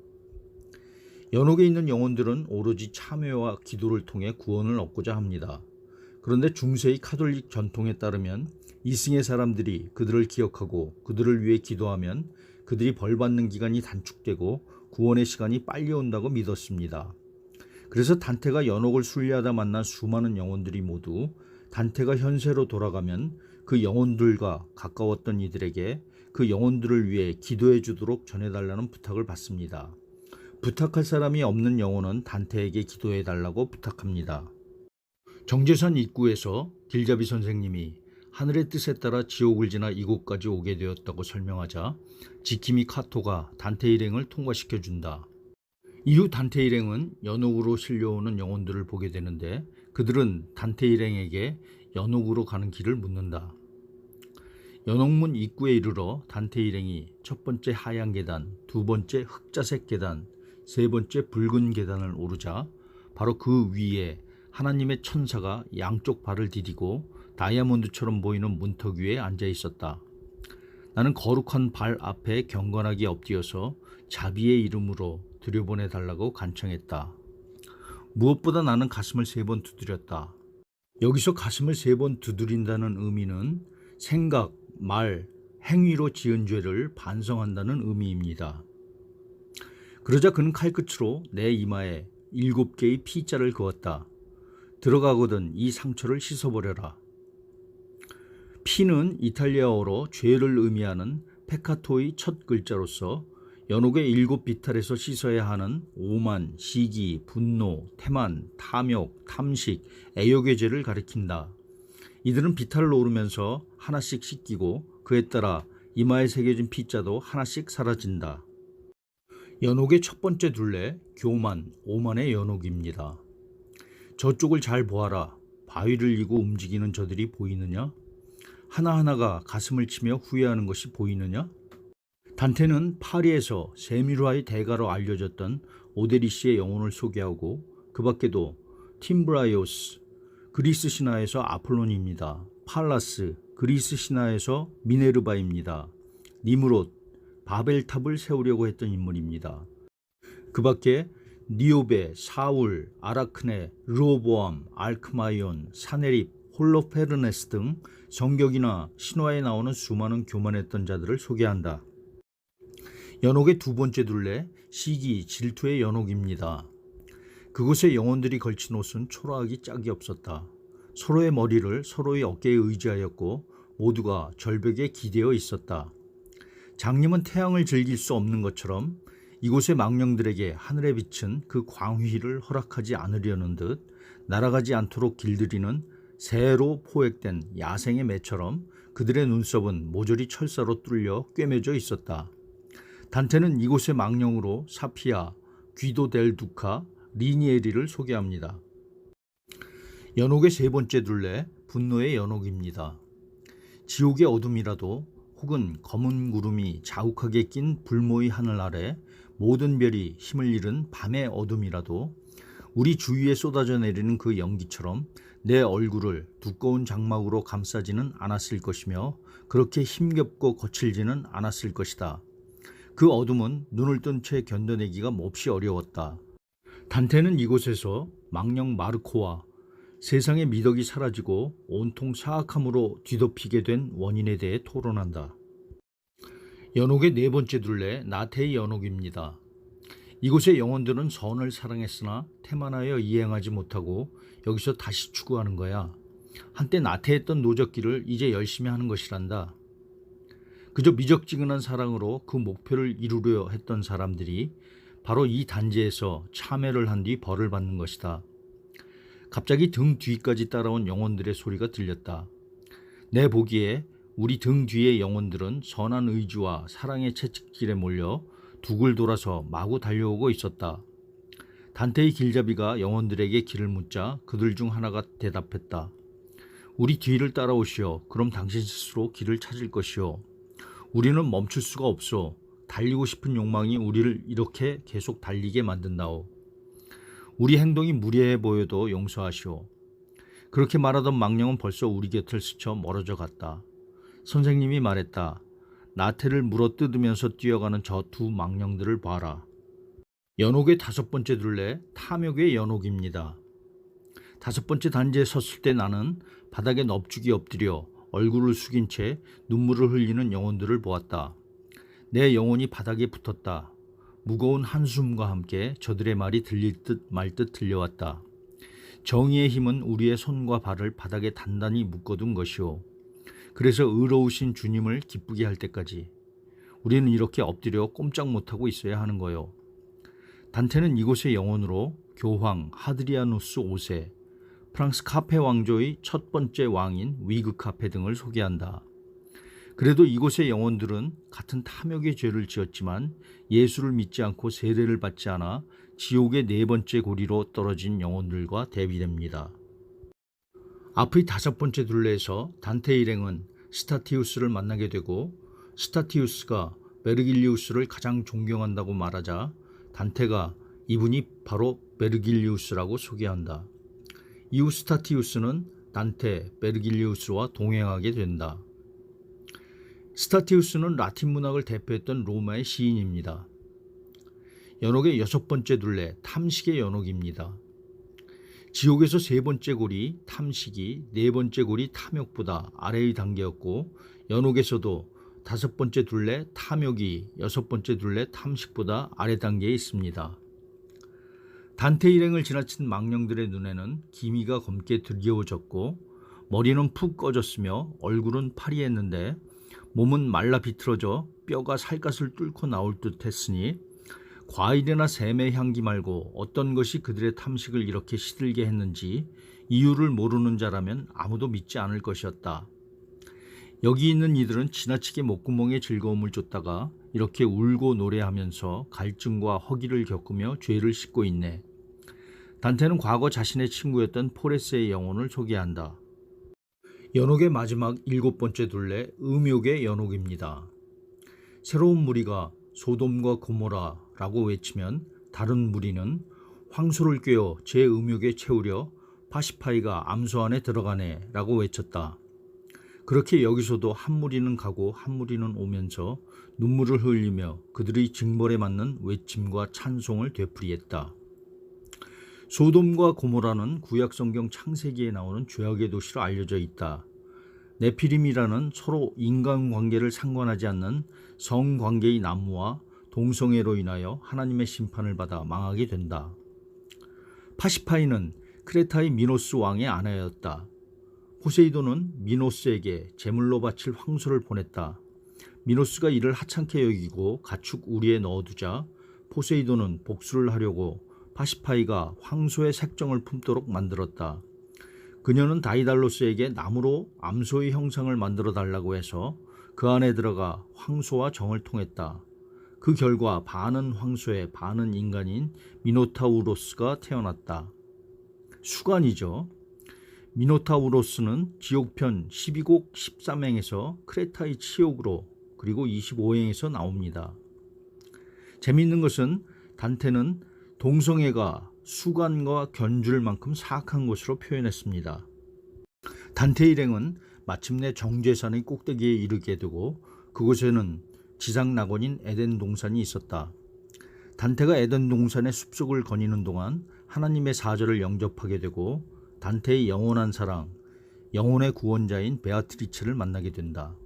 연옥에 있는 영혼들은 오로지 참회와 기도를 통해 구원을 얻고자 합니다. 그런데 중세의 카톨릭 전통에 따르면 이승의 사람들이 그들을 기억하고 그들을 위해 기도하면 그들이 벌받는 기간이 단축되고 구원의 시간이 빨리 온다고 믿었습니다. 그래서 단테가 연옥을 순례하다 만난 수많은 영혼들이 모두 단테가 현세로 돌아가면 그 영혼들과 가까웠던 이들에게 그 영혼들을 위해 기도해 주도록 전해달라는 부탁을 받습니다. 부탁할 사람이 없는 영혼은 단테에게 기도해 달라고 부탁합니다. 정죄산 입구에서 길자비 선생님이 하늘의 뜻에 따라 지옥을 지나 이곳까지 오게 되었다고 설명하자 지키미 카토가 단테 일행을 통과시켜 준다. 이후 단테 일행은 연옥으로 실려오는 영혼들을 보게 되는데 그들은 단테 일행에게 연옥으로 가는 길을 묻는다. 연옥문 입구에 이르러 단테 일행이 첫 번째 하얀 계단, 두 번째 흑자색 계단, 세 번째 붉은 계단을 오르자 바로 그 위에 하나님의 천사가 양쪽 발을 디디고 다이아몬드처럼 보이는 문턱 위에 앉아 있었다. 나는 거룩한 발 앞에 경건하게 엎드려서 자비의 이름으로 들여보내 달라고 간청했다. 무엇보다 나는 가슴을 3번 두드렸다. 여기서 가슴을 3번 두드린다는 의미는 생각, 말, 행위로 지은 죄를 반성한다는 의미입니다. 그러자 그는 칼끝으로 내 이마에 7개의 P자를 그었다. 들어가거든 이 상처를 씻어버려라. P는 이탈리아어로 죄를 의미하는 페카토의 첫 글자로서 연옥의 7 비탈에서 씻어야 하는 오만, 시기, 분노, 태만, 탐욕, 탐식, 애욕의 죄를 가리킨다. 이들은 비탈을 오르면서 하나씩 씻기고 그에 따라 이마에 새겨진 P자도 하나씩 사라진다. 연옥의 첫 번째 둘레, 교만, 오만의 연옥입니다. 저쪽을 잘 보아라. 바위를 이고 움직이는 저들이 보이느냐? 하나하나가 가슴을 치며 후회하는 것이 보이느냐? 단테는 파리에서 세미르와의 대가로 알려졌던 오데리시의 영혼을 소개하고 그 밖에도 팀브라이오스, 그리스 신화에서 아폴론입니다. 팔라스, 그리스 신화에서 미네르바입니다. 니무롯, 바벨탑을 세우려고 했던 인물입니다. 그 밖에 니오베, 사울, 아라크네, 르호보암, 알크마이온, 사네립, 홀로페르네스 등 성격이나 신화에 나오는 수많은 교만했던 자들을 소개한다. 연옥의 두 번째 둘레, 시기, 질투의 연옥입니다. 그곳의 영혼들이 걸친 옷은 초라하기 짝이 없었다. 서로의 머리를 서로의 어깨에 의지하였고 모두가 절벽에 기대어 있었다. 장님은 태양을 즐길 수 없는 것처럼 이곳의 망령들에게 하늘의 빛은 그 광휘를 허락하지 않으려는 듯 날아가지 않도록 길들이는 새로 포획된 야생의 매처럼 그들의 눈썹은 모조리 철사로 뚫려 꿰매져 있었다. 단테는 이곳의 망령으로 사피아, 귀도 델 두카, 리니에리를 소개합니다. 연옥의 세 번째 둘레, 분노의 연옥입니다. 지옥의 어둠이라도 혹은 검은 구름이 자욱하게 낀 불모의 하늘 아래 모든 별이 힘을 잃은 밤의 어둠이라도 우리 주위에 쏟아져 내리는 그 연기처럼 내 얼굴을 두꺼운 장막으로 감싸지는 않았을 것이며 그렇게 힘겹고 거칠지는 않았을 것이다. 그 어둠은 눈을 뜬 채 견뎌내기가 몹시 어려웠다. 단테는 이곳에서 망령 마르코와 세상의 미덕이 사라지고 온통 사악함으로 뒤덮이게 된 원인에 대해 토론한다. 연옥의 네 번째 둘레, 나테의 연옥입니다. 이곳의 영혼들은 선을 사랑했으나 태만하여 이행하지 못하고 여기서 다시 추구하는 거야. 한때 나태했던 노적기를 이제 열심히 하는 것이란다. 그저 미적지근한 사랑으로 그 목표를 이루려 했던 사람들이 바로 이 단지에서 참회를 한 뒤 벌을 받는 것이다. 갑자기 등 뒤까지 따라온 영혼들의 소리가 들렸다. 내 보기에 우리 등 뒤의 영혼들은 선한 의지와 사랑의 채찍길에 몰려 둑을 돌아서 마구 달려오고 있었다. 단테의 길잡이가 영혼들에게 길을 묻자 그들 중 하나가 대답했다. 우리 뒤를 따라오시오. 그럼 당신 스스로 길을 찾을 것이오. 우리는 멈출 수가 없어. 달리고 싶은 욕망이 우리를 이렇게 계속 달리게 만든다오. 우리 행동이 무례해 보여도 용서하시오. 그렇게 말하던 망령은 벌써 우리 곁을 스쳐 멀어져 갔다. 선생님이 말했다. 나태를 물어뜯으면서 뛰어가는 저 두 망령들을 봐라. 연옥의 다섯 번째 둘레, 탐욕의 연옥입니다. 다섯 번째 단지에 섰을 때 나는 바닥에 넙죽이 엎드려 얼굴을 숙인 채 눈물을 흘리는 영혼들을 보았다. 내 영혼이 바닥에 붙었다. 무거운 한숨과 함께 저들의 말이 들릴 듯 말 듯 들려왔다. 정의의 힘은 우리의 손과 발을 바닥에 단단히 묶어둔 것이오. 그래서 의로우신 주님을 기쁘게 할 때까지 우리는 이렇게 엎드려 꼼짝 못하고 있어야 하는 거요. 단테는 이곳의 영혼으로 교황 하드리아누스 5세, 프랑스 카페 왕조의 첫 번째 왕인 위그 카페 등을 소개한다. 그래도 이곳의 영혼들은 같은 탐욕의 죄를 지었지만 예수를 믿지 않고 세례를 받지 않아 지옥의 네 번째 고리로 떨어진 영혼들과 대비됩니다. 앞의 다섯 번째 둘레에서 단테 일행은 스타티우스를 만나게 되고 스타티우스가 베르길리우스를 가장 존경한다고 말하자 단테가 이분이 바로 베르길리우스라고 소개한다. 이후 스타티우스는 단테, 베르길리우스와 동행하게 된다. 스타티우스는 라틴 문학을 대표했던 로마의 시인입니다. 연옥의 여섯 번째 둘레, 탐식의 연옥입니다. 지옥에서 세 번째 골이 탐식이, 네 번째 골이 탐욕보다 아래의 단계였고 연옥에서도 다섯 번째 둘레 탐욕이 여섯 번째 둘레 탐식보다 아래 단계에 있습니다. 단테 일행을 지나친 망령들의 눈에는 기미가 검게 들여워졌고 머리는 푹 꺼졌으며 얼굴은 파리했는데 몸은 말라 비틀어져 뼈가 살갗을 뚫고 나올 듯 했으니 과일이나 샘의 향기 말고 어떤 것이 그들의 탐식을 이렇게 시들게 했는지 이유를 모르는 자라면 아무도 믿지 않을 것이었다. 여기 있는 이들은 지나치게 목구멍에 즐거움을 줬다가 이렇게 울고 노래하면서 갈증과 허기를 겪으며 죄를 씻고 있네. 단테는 과거 자신의 친구였던 포레스의 영혼을 소개한다. 연옥의 마지막 7번째 둘레, 음욕의 연옥입니다. 새로운 무리가 소돔과 고모라라고 외치면 다른 무리는 황소를 꿰어 제 음욕에 채우려 파시파이가 암소 안에 들어가네 라고 외쳤다. 그렇게 여기서도 한 무리는 가고 한 무리는 오면서 눈물을 흘리며 그들의 징벌에 맞는 외침과 찬송을 되풀이했다. 소돔과 고모라는 구약성경 창세기에 나오는 죄악의 도시로 알려져 있다. 네피림이라는 서로 인간관계를 상관하지 않는 성관계의 난무와 동성애로 인하여 하나님의 심판을 받아 망하게 된다. 파시파이는 크레타의 미노스 왕의 아내였다. 포세이돈은 미노스에게 제물로 바칠 황소를 보냈다. 미노스가 이를 하찮게 여기고 가축 우리에 넣어두자 포세이돈은 복수를 하려고 파시파이가 황소의 색정을 품도록 만들었다. 그녀는 다이달로스에게 나무로 암소의 형상을 만들어 달라고 해서 그 안에 들어가 황소와 정을 통했다. 그 결과 반은 황소에 반은 인간인 미노타우로스가 태어났다. 수간이죠. 미노타우로스는 지옥편 12곡 13행에서 크레타의 치욕으로 그리고 25행에서 나옵니다. 재미있는 것은 단테는 동성애가 수간과 견줄 만큼 사악한 것으로 표현했습니다. 단테 일행은 마침내 정죄산의 꼭대기에 이르게 되고 그곳에는 지상 낙원인 에덴 동산이 있었다. 단테가 에덴 동산의 숲속을 거니는 동안 하나님의 사절을 영접하게 되고 단테의 영원한 사랑, 영혼의 구원자인 베아트리체를 만나게 된다.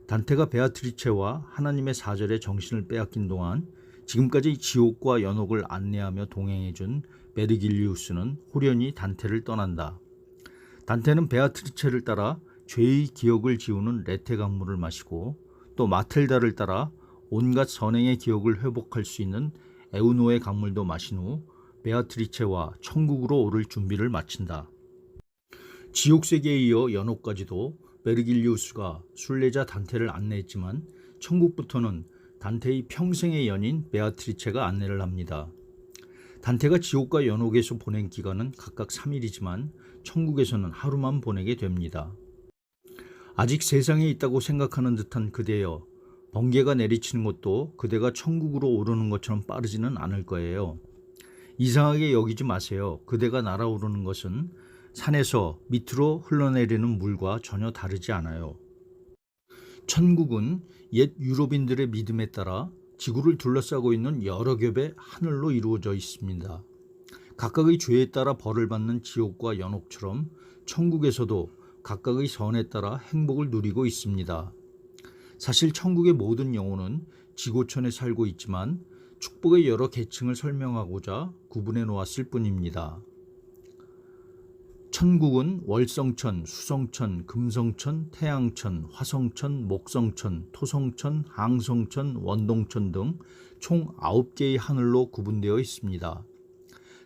단테가 베아트리체와 하나님의 사절의 정신을 빼앗긴 동안 지금까지 지옥과 연옥을 안내하며 동행해준 베르길리우스는 홀연히 단테를 떠난다. 단테는 베아트리체를 따라 죄의 기억을 지우는 레테 강물을 마시고 또 마텔다를 따라 온갖 선행의 기억을 회복할 수 있는 에우노의 강물도 마신 후 베아트리체와 천국으로 오를 준비를 마친다. 지옥세계에 이어 연옥까지도 베르길리우스가 순례자 단테를 안내했지만 천국부터는 단테의 평생의 연인 베아트리체가 안내를 합니다. 단테가 지옥과 연옥에서 보낸 기간은 각각 3일이지만 천국에서는 하루만 보내게 됩니다. 아직 세상에 있다고 생각하는 듯한 그대여, 번개가 내리치는 것도 그대가 천국으로 오르는 것처럼 빠르지는 않을 거예요. 이상하게 여기지 마세요. 그대가 날아오르는 것은 산에서 밑으로 흘러내리는 물과 전혀 다르지 않아요. 천국은 옛 유럽인들의 믿음에 따라 지구를 둘러싸고 있는 여러 겹의 하늘로 이루어져 있습니다. 각각의 죄에 따라 벌을 받는 지옥과 연옥처럼 천국에서도 각각의 선에 따라 행복을 누리고 있습니다. 사실 천국의 모든 영혼은 지구촌에 살고 있지만 축복의 여러 계층을 설명하고자 구분해 놓았을 뿐입니다. 천국은 월성천, 수성천, 금성천, 태양천, 화성천, 목성천, 토성천, 항성천, 원동천 등 총 9개의 하늘로 구분되어 있습니다.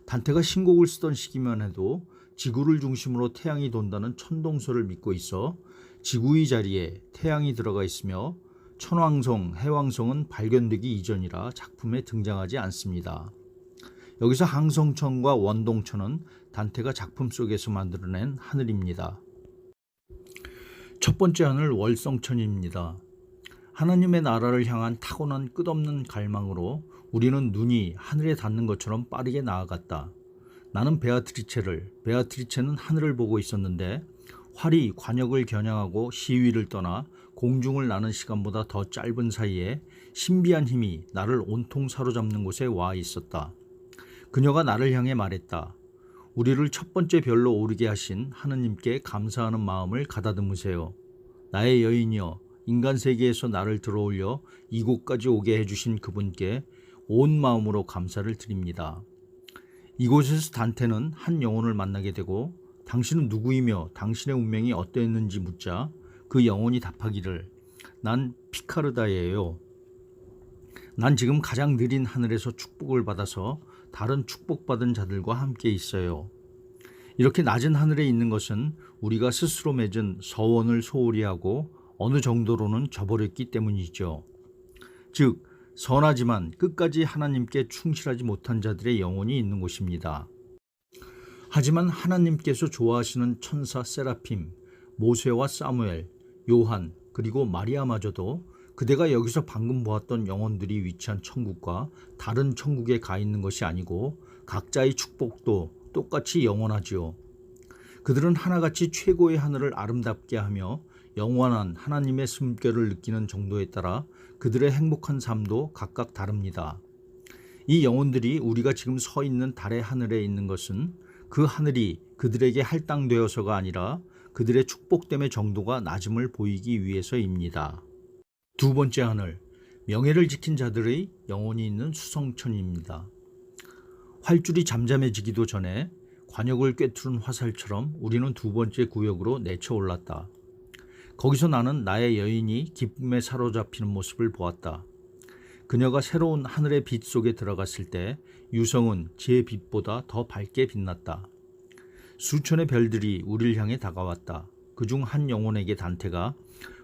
단테가 신곡을 쓰던 시기만 해도 지구를 중심으로 태양이 돈다는 천동설을 믿고 있어 지구의 자리에 태양이 들어가 있으며 천왕성, 해왕성은 발견되기 이전이라 작품에 등장하지 않습니다. 여기서 항성천과 원동천은 단테가 작품 속에서 만들어낸 하늘입니다. 첫 번째 하늘 월성천입니다. 하나님의 나라를 향한 타고난 끝없는 갈망으로 우리는 눈이 하늘에 닿는 것처럼 빠르게 나아갔다. 나는 베아트리체는 하늘을 보고 있었는데 활이 관역을 겨냥하고 시위를 떠나 공중을 나는 시간보다 더 짧은 사이에 신비한 힘이 나를 온통 사로잡는 곳에 와 있었다. 그녀가 나를 향해 말했다. 우리를 첫 번째 별로 오르게 하신 하느님께 감사하는 마음을 가다듬으세요. 나의 여인이여, 인간 세계에서 나를 들어올려 이곳까지 오게 해주신 그분께 온 마음으로 감사를 드립니다. 이곳에서 단테는 한 영혼을 만나게 되고 당신은 누구이며 당신의 운명이 어떠했는지 묻자 그 영혼이 답하기를 난 피카르다예요. 난 지금 가장 느린 하늘에서 축복을 받아서 다른 축복받은 자들과 함께 있어요. 이렇게 낮은 하늘에 있는 것은 우리가 스스로 맺은 서원을 소홀히 하고 어느 정도로는 저버렸기 때문이죠. 즉 선하지만 끝까지 하나님께 충실하지 못한 자들의 영혼이 있는 곳입니다. 하지만 하나님께서 좋아하시는 천사 세라핌, 모세와 사무엘, 요한, 그리고 마리아마저도 그대가 여기서 방금 보았던 영혼들이 위치한 천국과 다른 천국에 가 있는 것이 아니고 각자의 축복도 똑같이 영원하지요. 그들은 하나같이 최고의 하늘을 아름답게 하며 영원한 하나님의 숨결을 느끼는 정도에 따라 그들의 행복한 삶도 각각 다릅니다. 이 영혼들이 우리가 지금 서 있는 달의 하늘에 있는 것은 그 하늘이 그들에게 할당되어서가 아니라 그들의 축복됨의 정도가 낮음을 보이기 위해서입니다. 두 번째 하늘, 명예를 지킨 자들의 영혼이 있는 수성천입니다. 활줄이 잠잠해지기도 전에 관역을 꿰투른 화살처럼 우리는 두 번째 구역으로 내쳐 올랐다. 거기서 나는 나의 여인이 기쁨에 사로잡히는 모습을 보았다. 그녀가 새로운 하늘의 빛 속에 들어갔을 때 유성은 제 빛보다 더 밝게 빛났다. 수천의 별들이 우리를 향해 다가왔다. 그중 한 영혼에게 단테가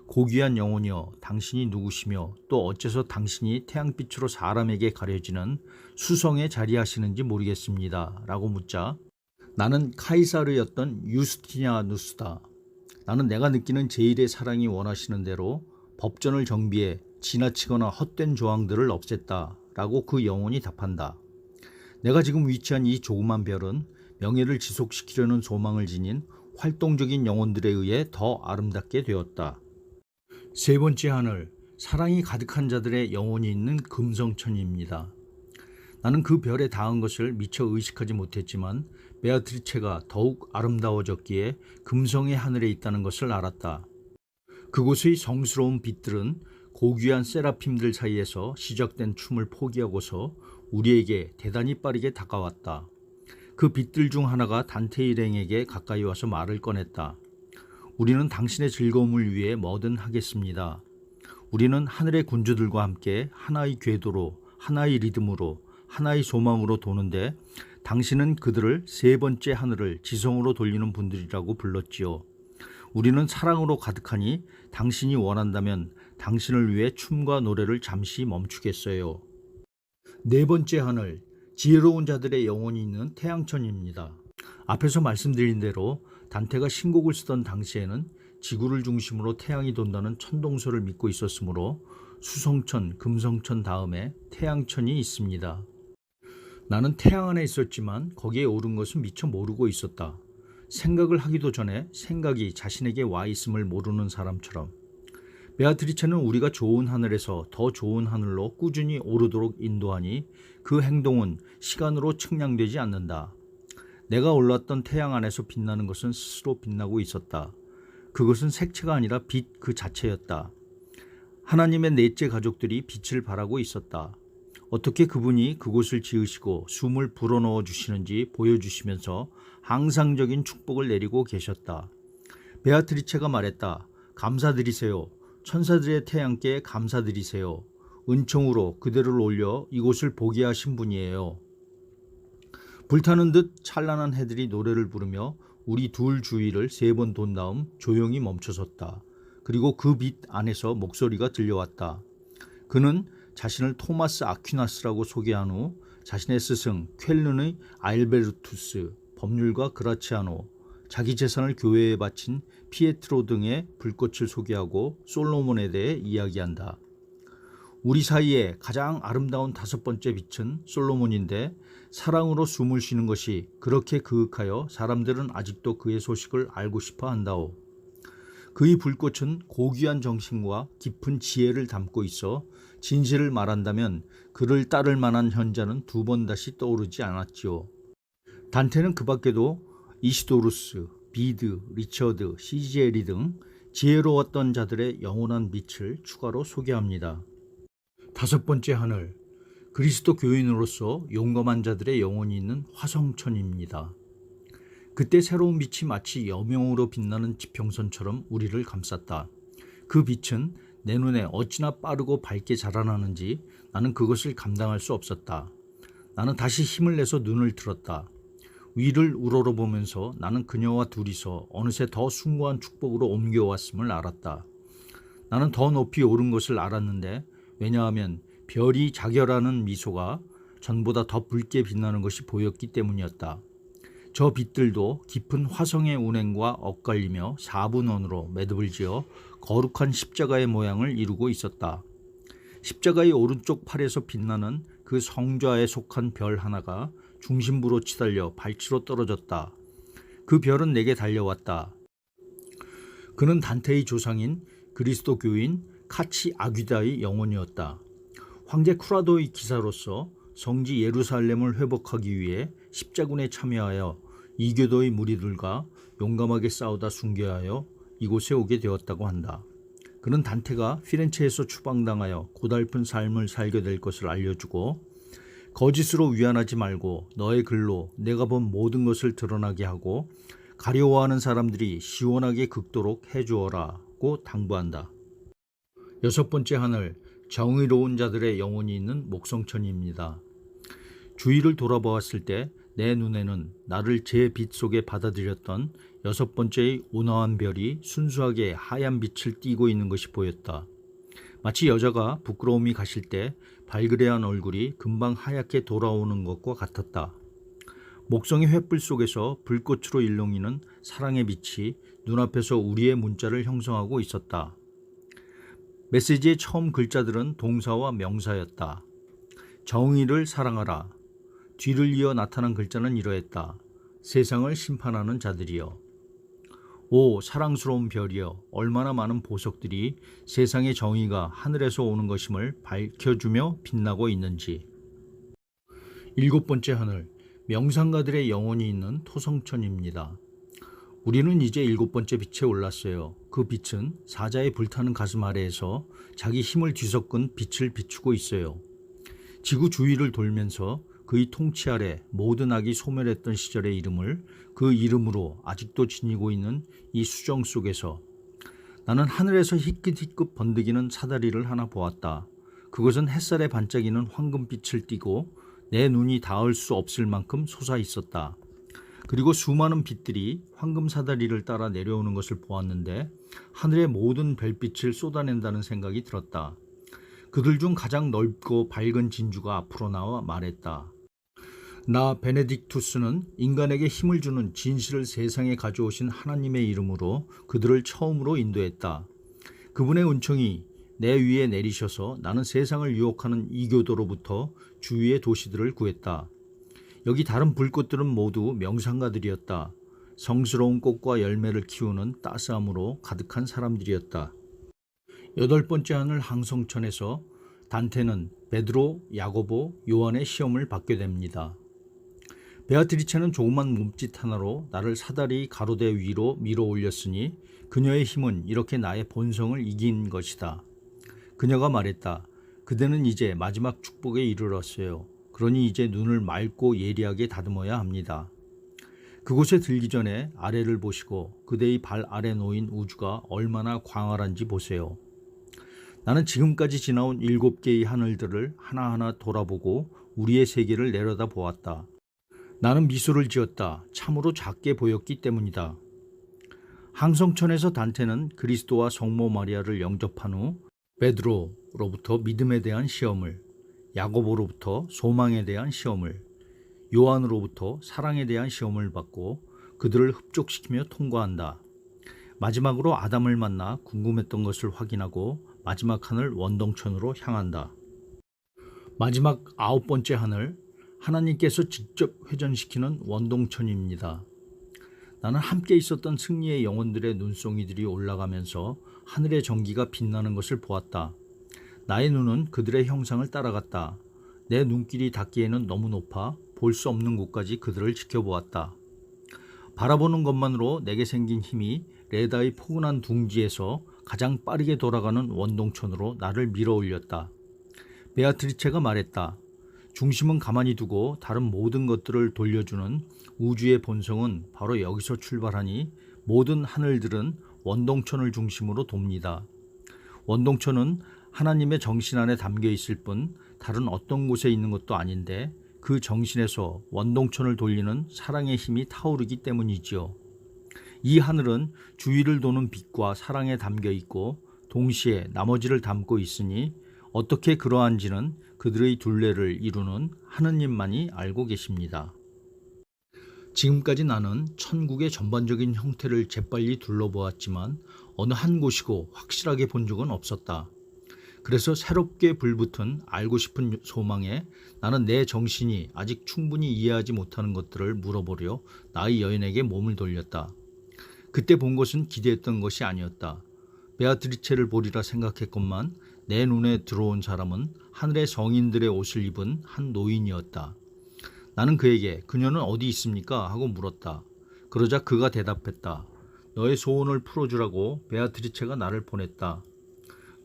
고귀한 영혼이여 당신이 누구시며 또 어째서 당신이 태양빛으로 사람에게 가려지는 수성에 자리하시는지 모르겠습니다 라고 묻자 나는 카이사르였던 유스티니아누스다. 나는 내가 느끼는 제1의 사랑이 원하시는 대로 법전을 정비해 지나치거나 헛된 조항들을 없앴다 라고 그 영혼이 답한다. 내가 지금 위치한 이 조그만 별은 명예를 지속시키려는 소망을 지닌 활동적인 영혼들에 의해 더 아름답게 되었다. 세 번째 하늘, 사랑이 가득한 자들의 영혼이 있는 금성천입니다. 나는 그 별에 닿은 것을 미처 의식하지 못했지만 베아트리체가 더욱 아름다워졌기에 금성의 하늘에 있다는 것을 알았다. 그곳의 성스러운 빛들은 고귀한 세라핌들 사이에서 시작된 춤을 포기하고서 우리에게 대단히 빠르게 다가왔다. 그 빛들 중 하나가 단테 일행에게 가까이 와서 말을 꺼냈다. 우리는 당신의 즐거움을 위해 뭐든 하겠습니다. 우리는 하늘의 군주들과 함께 하나의 궤도로, 하나의 리듬으로, 하나의 소망으로 도는데 당신은 그들을 세 번째 하늘을 지성으로 돌리는 분들이라고 불렀지요. 우리는 사랑으로 가득하니 당신이 원한다면 당신을 위해 춤과 노래를 잠시 멈추겠어요. 네 번째 하늘, 지혜로운 자들의 영혼이 있는 태양천입니다. 앞에서 말씀드린 대로 단테가 신곡을 쓰던 당시에는 지구를 중심으로 태양이 돈다는 천동설을 믿고 있었으므로 수성천, 금성천 다음에 태양천이 있습니다. 나는 태양 안에 있었지만 거기에 오른 것은 미처 모르고 있었다. 생각을 하기도 전에 생각이 자신에게 와 있음을 모르는 사람처럼. 베아트리체는 우리가 좋은 하늘에서 더 좋은 하늘로 꾸준히 오르도록 인도하니 그 행동은 시간으로 측량되지 않는다. 내가 올랐던 태양 안에서 빛나는 것은 스스로 빛나고 있었다. 그것은 색채가 아니라 빛 그 자체였다. 하나님의 넷째 가족들이 빛을 발하고 있었다. 어떻게 그분이 그곳을 지으시고 숨을 불어넣어 주시는지 보여주시면서 항상적인 축복을 내리고 계셨다. 베아트리체가 말했다. 감사드리세요. 천사들의 태양께 감사드리세요. 은총으로 그대를 올려 이곳을 보게 하신 분이에요. 불타는 듯 찬란한 해들이 노래를 부르며 우리 둘 주위를 세 번 돈 다음 조용히 멈춰섰다. 그리고 그 빛 안에서 목소리가 들려왔다. 그는 자신을 토마스 아퀴나스라고 소개한 후 자신의 스승 쾰른의 알베르투스, 법률가 그라치아노, 자기 재산을 교회에 바친 피에트로 등의 불꽃을 소개하고 솔로몬에 대해 이야기한다. 우리 사이에 가장 아름다운 다섯 번째 빛은 솔로몬인데 사랑으로 숨을 쉬는 것이 그렇게 그윽하여 사람들은 아직도 그의 소식을 알고 싶어 한다오. 그의 불꽃은 고귀한 정신과 깊은 지혜를 담고 있어 진실을 말한다면 그를 따를 만한 현자는 두 번 다시 떠오르지 않았지요. 단테는 그 밖에도 이시도루스, 비드, 리처드, 시지엘이 등 지혜로웠던 자들의 영원한 빛을 추가로 소개합니다. 다섯 번째 하늘, 그리스도 교인으로서 용감한 자들의 영혼이 있는 화성천입니다. 그때 새로운 빛이 마치 여명으로 빛나는 지평선처럼 우리를 감쌌다. 그 빛은 내 눈에 어찌나 빠르고 밝게 자라나는지 나는 그것을 감당할 수 없었다. 나는 다시 힘을 내서 눈을 들었다. 위를 우러러보면서 나는 그녀와 둘이서 어느새 더 숭고한 축복으로 옮겨왔음을 알았다. 나는 더 높이 오른 것을 알았는데 왜냐하면 별이 자결하는 미소가 전보다 더 붉게 빛나는 것이 보였기 때문이었다. 저 빛들도 깊은 화성의 운행과 엇갈리며 사분원으로 매듭을 지어 거룩한 십자가의 모양을 이루고 있었다. 십자가의 오른쪽 팔에서 빛나는 그 성좌에 속한 별 하나가 중심부로 치달려 발치로 떨어졌다. 그 별은 내게 달려왔다. 그는 단테의 조상인 그리스도교인 카치 아귀다의 영혼이었다. 황제 쿠라도의 기사로서 성지 예루살렘을 회복하기 위해 십자군에 참여하여 이교도의 무리들과 용감하게 싸우다 순교하여 이곳에 오게 되었다고 한다. 그는 단테가 피렌체에서 추방당하여 고달픈 삶을 살게 될 것을 알려주고 거짓으로 위안하지 말고 너의 글로 내가 본 모든 것을 드러나게 하고 가려워하는 사람들이 시원하게 긁도록 해주어라고 당부한다. 여섯 번째 하늘, 정의로운 자들의 영혼이 있는 목성천입니다. 주위를 돌아보았을 때 내 눈에는 나를 제 빛 속에 받아들였던 여섯 번째의 온화한 별이 순수하게 하얀 빛을 띠고 있는 것이 보였다. 마치 여자가 부끄러움이 가실 때 발그레한 얼굴이 금방 하얗게 돌아오는 것과 같았다. 목성의 횃불 속에서 불꽃으로 일렁이는 사랑의 빛이 눈앞에서 우리의 문자를 형성하고 있었다. 메시지의 처음 글자들은 동사와 명사였다. 정의를 사랑하라. 뒤를 이어 나타난 글자는 이러했다. 세상을 심판하는 자들이여. 오 사랑스러운 별이여, 얼마나 많은 보석들이 세상의 정의가 하늘에서 오는 것임을 밝혀주며 빛나고 있는지. 일곱 번째 하늘, 명상가들의 영혼이 있는 토성천입니다. 우리는 이제 일곱 번째 빛에 올랐어요. 그 빛은 사자의 불타는 가슴 아래에서 자기 힘을 뒤섞은 빛을 비추고 있어요. 지구 주위를 돌면서 그의 통치 아래 모든 악이 소멸했던 시절의 이름을 그 이름으로 아직도 지니고 있는 이 수정 속에서 나는 하늘에서 희끗희끗 번득이는 사다리를 하나 보았다. 그것은 햇살에 반짝이는 황금빛을 띠고 내 눈이 닿을 수 없을 만큼 솟아 있었다. 그리고 수많은 빛들이 황금 사다리를 따라 내려오는 것을 보았는데 하늘의 모든 별빛을 쏟아낸다는 생각이 들었다. 그들 중 가장 넓고 밝은 진주가 앞으로 나와 말했다. 나 베네딕투스는 인간에게 힘을 주는 진실을 세상에 가져오신 하나님의 이름으로 그들을 처음으로 인도했다. 그분의 은총이 내 위에 내리셔서 나는 세상을 유혹하는 이교도로부터 주위의 도시들을 구했다. 여기 다른 불꽃들은 모두 명상가들이었다. 성스러운 꽃과 열매를 키우는 따스함으로 가득한 사람들이었다. 여덟 번째 하늘 항성천에서 단테는 베드로, 야고보, 요한의 시험을 받게 됩니다. 베아트리체는 조그만 몸짓 하나로 나를 사다리 가로대 위로 밀어 올렸으니 그녀의 힘은 이렇게 나의 본성을 이긴 것이다. 그녀가 말했다. 그대는 이제 마지막 축복에 이르렀어요. 그러니 이제 눈을 맑고 예리하게 다듬어야 합니다. 그곳에 들기 전에 아래를 보시고 그대의 발 아래 놓인 우주가 얼마나 광활한지 보세요. 나는 지금까지 지나온 7개의 하늘들을 하나하나 돌아보고 우리의 세계를 내려다보았다. 나는 미소를 지었다. 참으로 작게 보였기 때문이다. 항성천에서 단테는 그리스도와 성모 마리아를 영접한 후 베드로로부터 믿음에 대한 시험을, 야고보로부터 소망에 대한 시험을, 요한으로부터 사랑에 대한 시험을 받고 그들을 흡족시키며 통과한다. 마지막으로 아담을 만나 궁금했던 것을 확인하고 마지막 하늘 원동천으로 향한다. 마지막 9번째 하늘, 하나님께서 직접 회전시키는 원동천입니다. 나는 함께 있었던 승리의 영혼들의 눈송이들이 올라가면서 하늘의 전기가 빛나는 것을 보았다. 나의 눈은 그들의 형상을 따라갔다. 내 눈길이 닿기에는 너무 높아 볼 수 없는 곳까지 그들을 지켜보았다. 바라보는 것만으로 내게 생긴 힘이 레다의 포근한 둥지에서 가장 빠르게 돌아가는 원동천으로 나를 밀어 올렸다. 베아트리체가 말했다. 중심은 가만히 두고 다른 모든 것들을 돌려주는 우주의 본성은 바로 여기서 출발하니 모든 하늘들은 원동천을 중심으로 돕니다. 원동천은 하나님의 정신 안에 담겨 있을 뿐 다른 어떤 곳에 있는 것도 아닌데 그 정신에서 원동천을 돌리는 사랑의 힘이 타오르기 때문이지요. 이 하늘은 주위를 도는 빛과 사랑에 담겨 있고 동시에 나머지를 담고 있으니 어떻게 그러한지는 그들의 둘레를 이루는 하느님만이 알고 계십니다. 지금까지 나는 천국의 전반적인 형태를 재빨리 둘러보았지만 어느 한 곳이고 확실하게 본 적은 없었다. 그래서 새롭게 불붙은 알고 싶은 소망에 나는 내 정신이 아직 충분히 이해하지 못하는 것들을 물어보려 나의 여인에게 몸을 돌렸다. 그때 본 것은 기대했던 것이 아니었다. 베아트리체를 보리라 생각했건만 내 눈에 들어온 사람은 하늘의 성인들의 옷을 입은 한 노인이었다. 나는 그에게 그녀는 어디 있습니까? 하고 물었다. 그러자 그가 대답했다. 너의 소원을 풀어주라고 베아트리체가 나를 보냈다.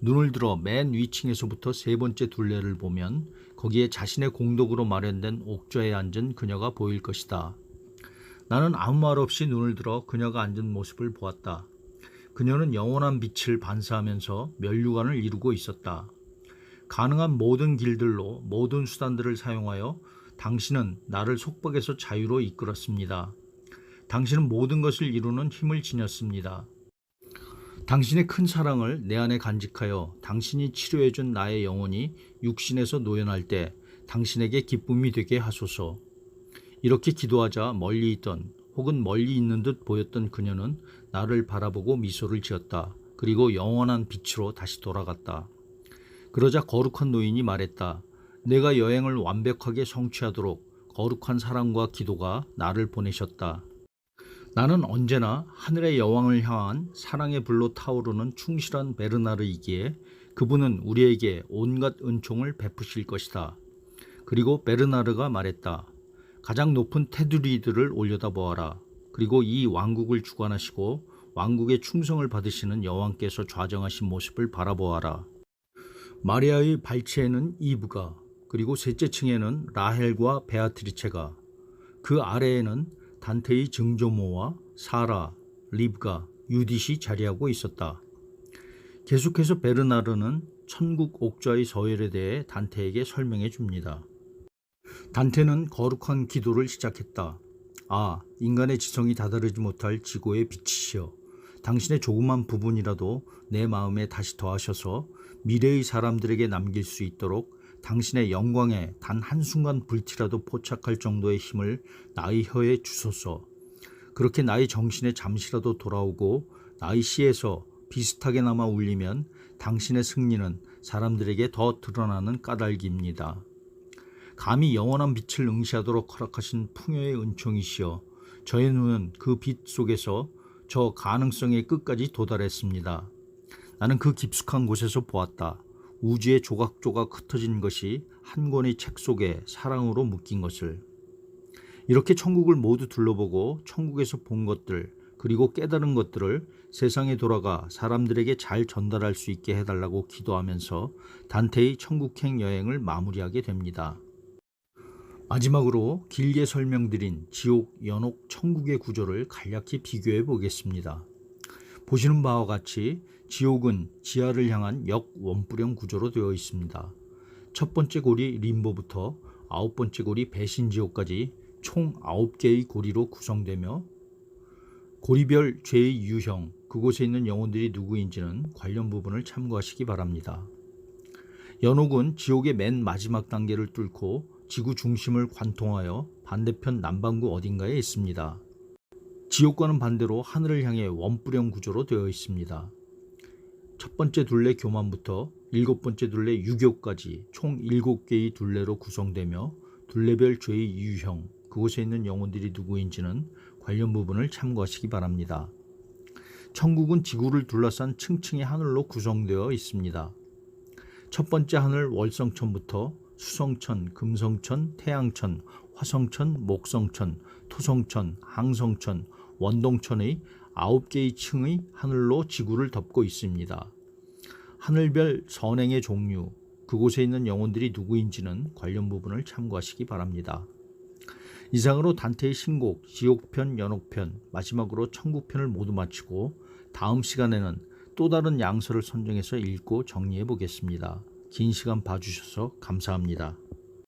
눈을 들어 맨 위층에서부터 세 번째 둘레를 보면 거기에 자신의 공덕으로 마련된 옥좌에 앉은 그녀가 보일 것이다. 나는 아무 말 없이 눈을 들어 그녀가 앉은 모습을 보았다. 그녀는 영원한 빛을 반사하면서 면류관을 이루고 있었다. 가능한 모든 길들로 모든 수단들을 사용하여 당신은 나를 속박에서 자유로 이끌었습니다. 당신은 모든 것을 이루는 힘을 지녔습니다. 당신의 큰 사랑을 내 안에 간직하여 당신이 치료해준 나의 영혼이 육신에서 노연할 때 당신에게 기쁨이 되게 하소서. 이렇게 기도하자 멀리 있던 혹은 멀리 있는 듯 보였던 그녀는 나를 바라보고 미소를 지었다. 그리고 영원한 빛으로 다시 돌아갔다. 그러자 거룩한 노인이 말했다. 내가 여행을 완벽하게 성취하도록 거룩한 사랑과 기도가 나를 보내셨다. 나는 언제나 하늘의 여왕을 향한 사랑의 불로 타오르는 충실한 베르나르이기에 그분은 우리에게 온갖 은총을 베푸실 것이다. 그리고 베르나르가 말했다. 가장 높은 테두리들을 올려다보아라. 그리고 이 왕국을 주관하시고 왕국의 충성을 받으시는 여왕께서 좌정하신 모습을 바라보아라. 마리아의 발치에는 이브가, 그리고 셋째 층에는 라헬과 베아트리체가, 그 아래에는 단테의 증조모와 사라, 리브가, 유딧이 자리하고 있었다. 계속해서 베르나르는 천국 옥좌의 서열에 대해 단테에게 설명해 줍니다. 단테는 거룩한 기도를 시작했다. 아, 인간의 지성이 다다르지 못할 지고의 빛이시여, 당신의 조그만 부분이라도 내 마음에 다시 더하셔서 미래의 사람들에게 남길 수 있도록 당신의 영광에 단 한순간 불티라도 포착할 정도의 힘을 나의 혀에 주소서. 그렇게 나의 정신에 잠시라도 돌아오고 나의 시에서 비슷하게나마 울리면 당신의 승리는 사람들에게 더 드러나는 까닭입니다. 감히 영원한 빛을 응시하도록 허락하신 풍요의 은총이시여, 저의 눈은 그 빛 속에서 저 가능성의 끝까지 도달했습니다. 나는 그 깊숙한 곳에서 보았다. 우주의 조각조각 흩어진 것이 한 권의 책 속에 사랑으로 묶인 것을. 이렇게 천국을 모두 둘러보고 천국에서 본 것들 그리고 깨달은 것들을 세상에 돌아가 사람들에게 잘 전달할 수 있게 해달라고 기도하면서 단테의 천국행 여행을 마무리하게 됩니다. 마지막으로 길게 설명드린 지옥, 연옥, 천국의 구조를 간략히 비교해 보겠습니다. 보시는 바와 같이 지옥은 지하를 향한 역원뿔형 구조로 되어 있습니다. 첫 번째 고리 림보부터 아홉 번째 고리 배신지옥까지 총 9개의 고리로 구성되며 고리별 죄의 유형, 그곳에 있는 영혼들이 누구인지는 관련 부분을 참고하시기 바랍니다. 연옥은 지옥의 맨 마지막 단계를 뚫고 지구 중심을 관통하여 반대편 남반구 어딘가에 있습니다. 지옥과는 반대로 하늘을 향해 원뿔형 구조로 되어 있습니다. 첫 번째 둘레 교만부터 일곱 번째 둘레 유교까지 총 7개의 둘레로 구성되며 둘레별 죄의 유형, 그곳에 있는 영혼들이 누구인지는 관련 부분을 참고하시기 바랍니다. 천국은 지구를 둘러싼 층층의 하늘로 구성되어 있습니다. 첫 번째 하늘 월성천부터 수성천, 금성천, 태양천, 화성천, 목성천, 토성천, 항성천, 원동천의 9개의 층의 하늘로 지구를 덮고 있습니다. 하늘별 선행의 종류, 그곳에 있는 영혼들이 누구인지는 관련 부분을 참고하시기 바랍니다. 이상으로 단테의 신곡, 지옥편, 연옥편, 마지막으로 천국편을 모두 마치고 다음 시간에는 또 다른 양서를 선정해서 읽고 정리해 보겠습니다. 긴 시간 봐주셔서 감사합니다.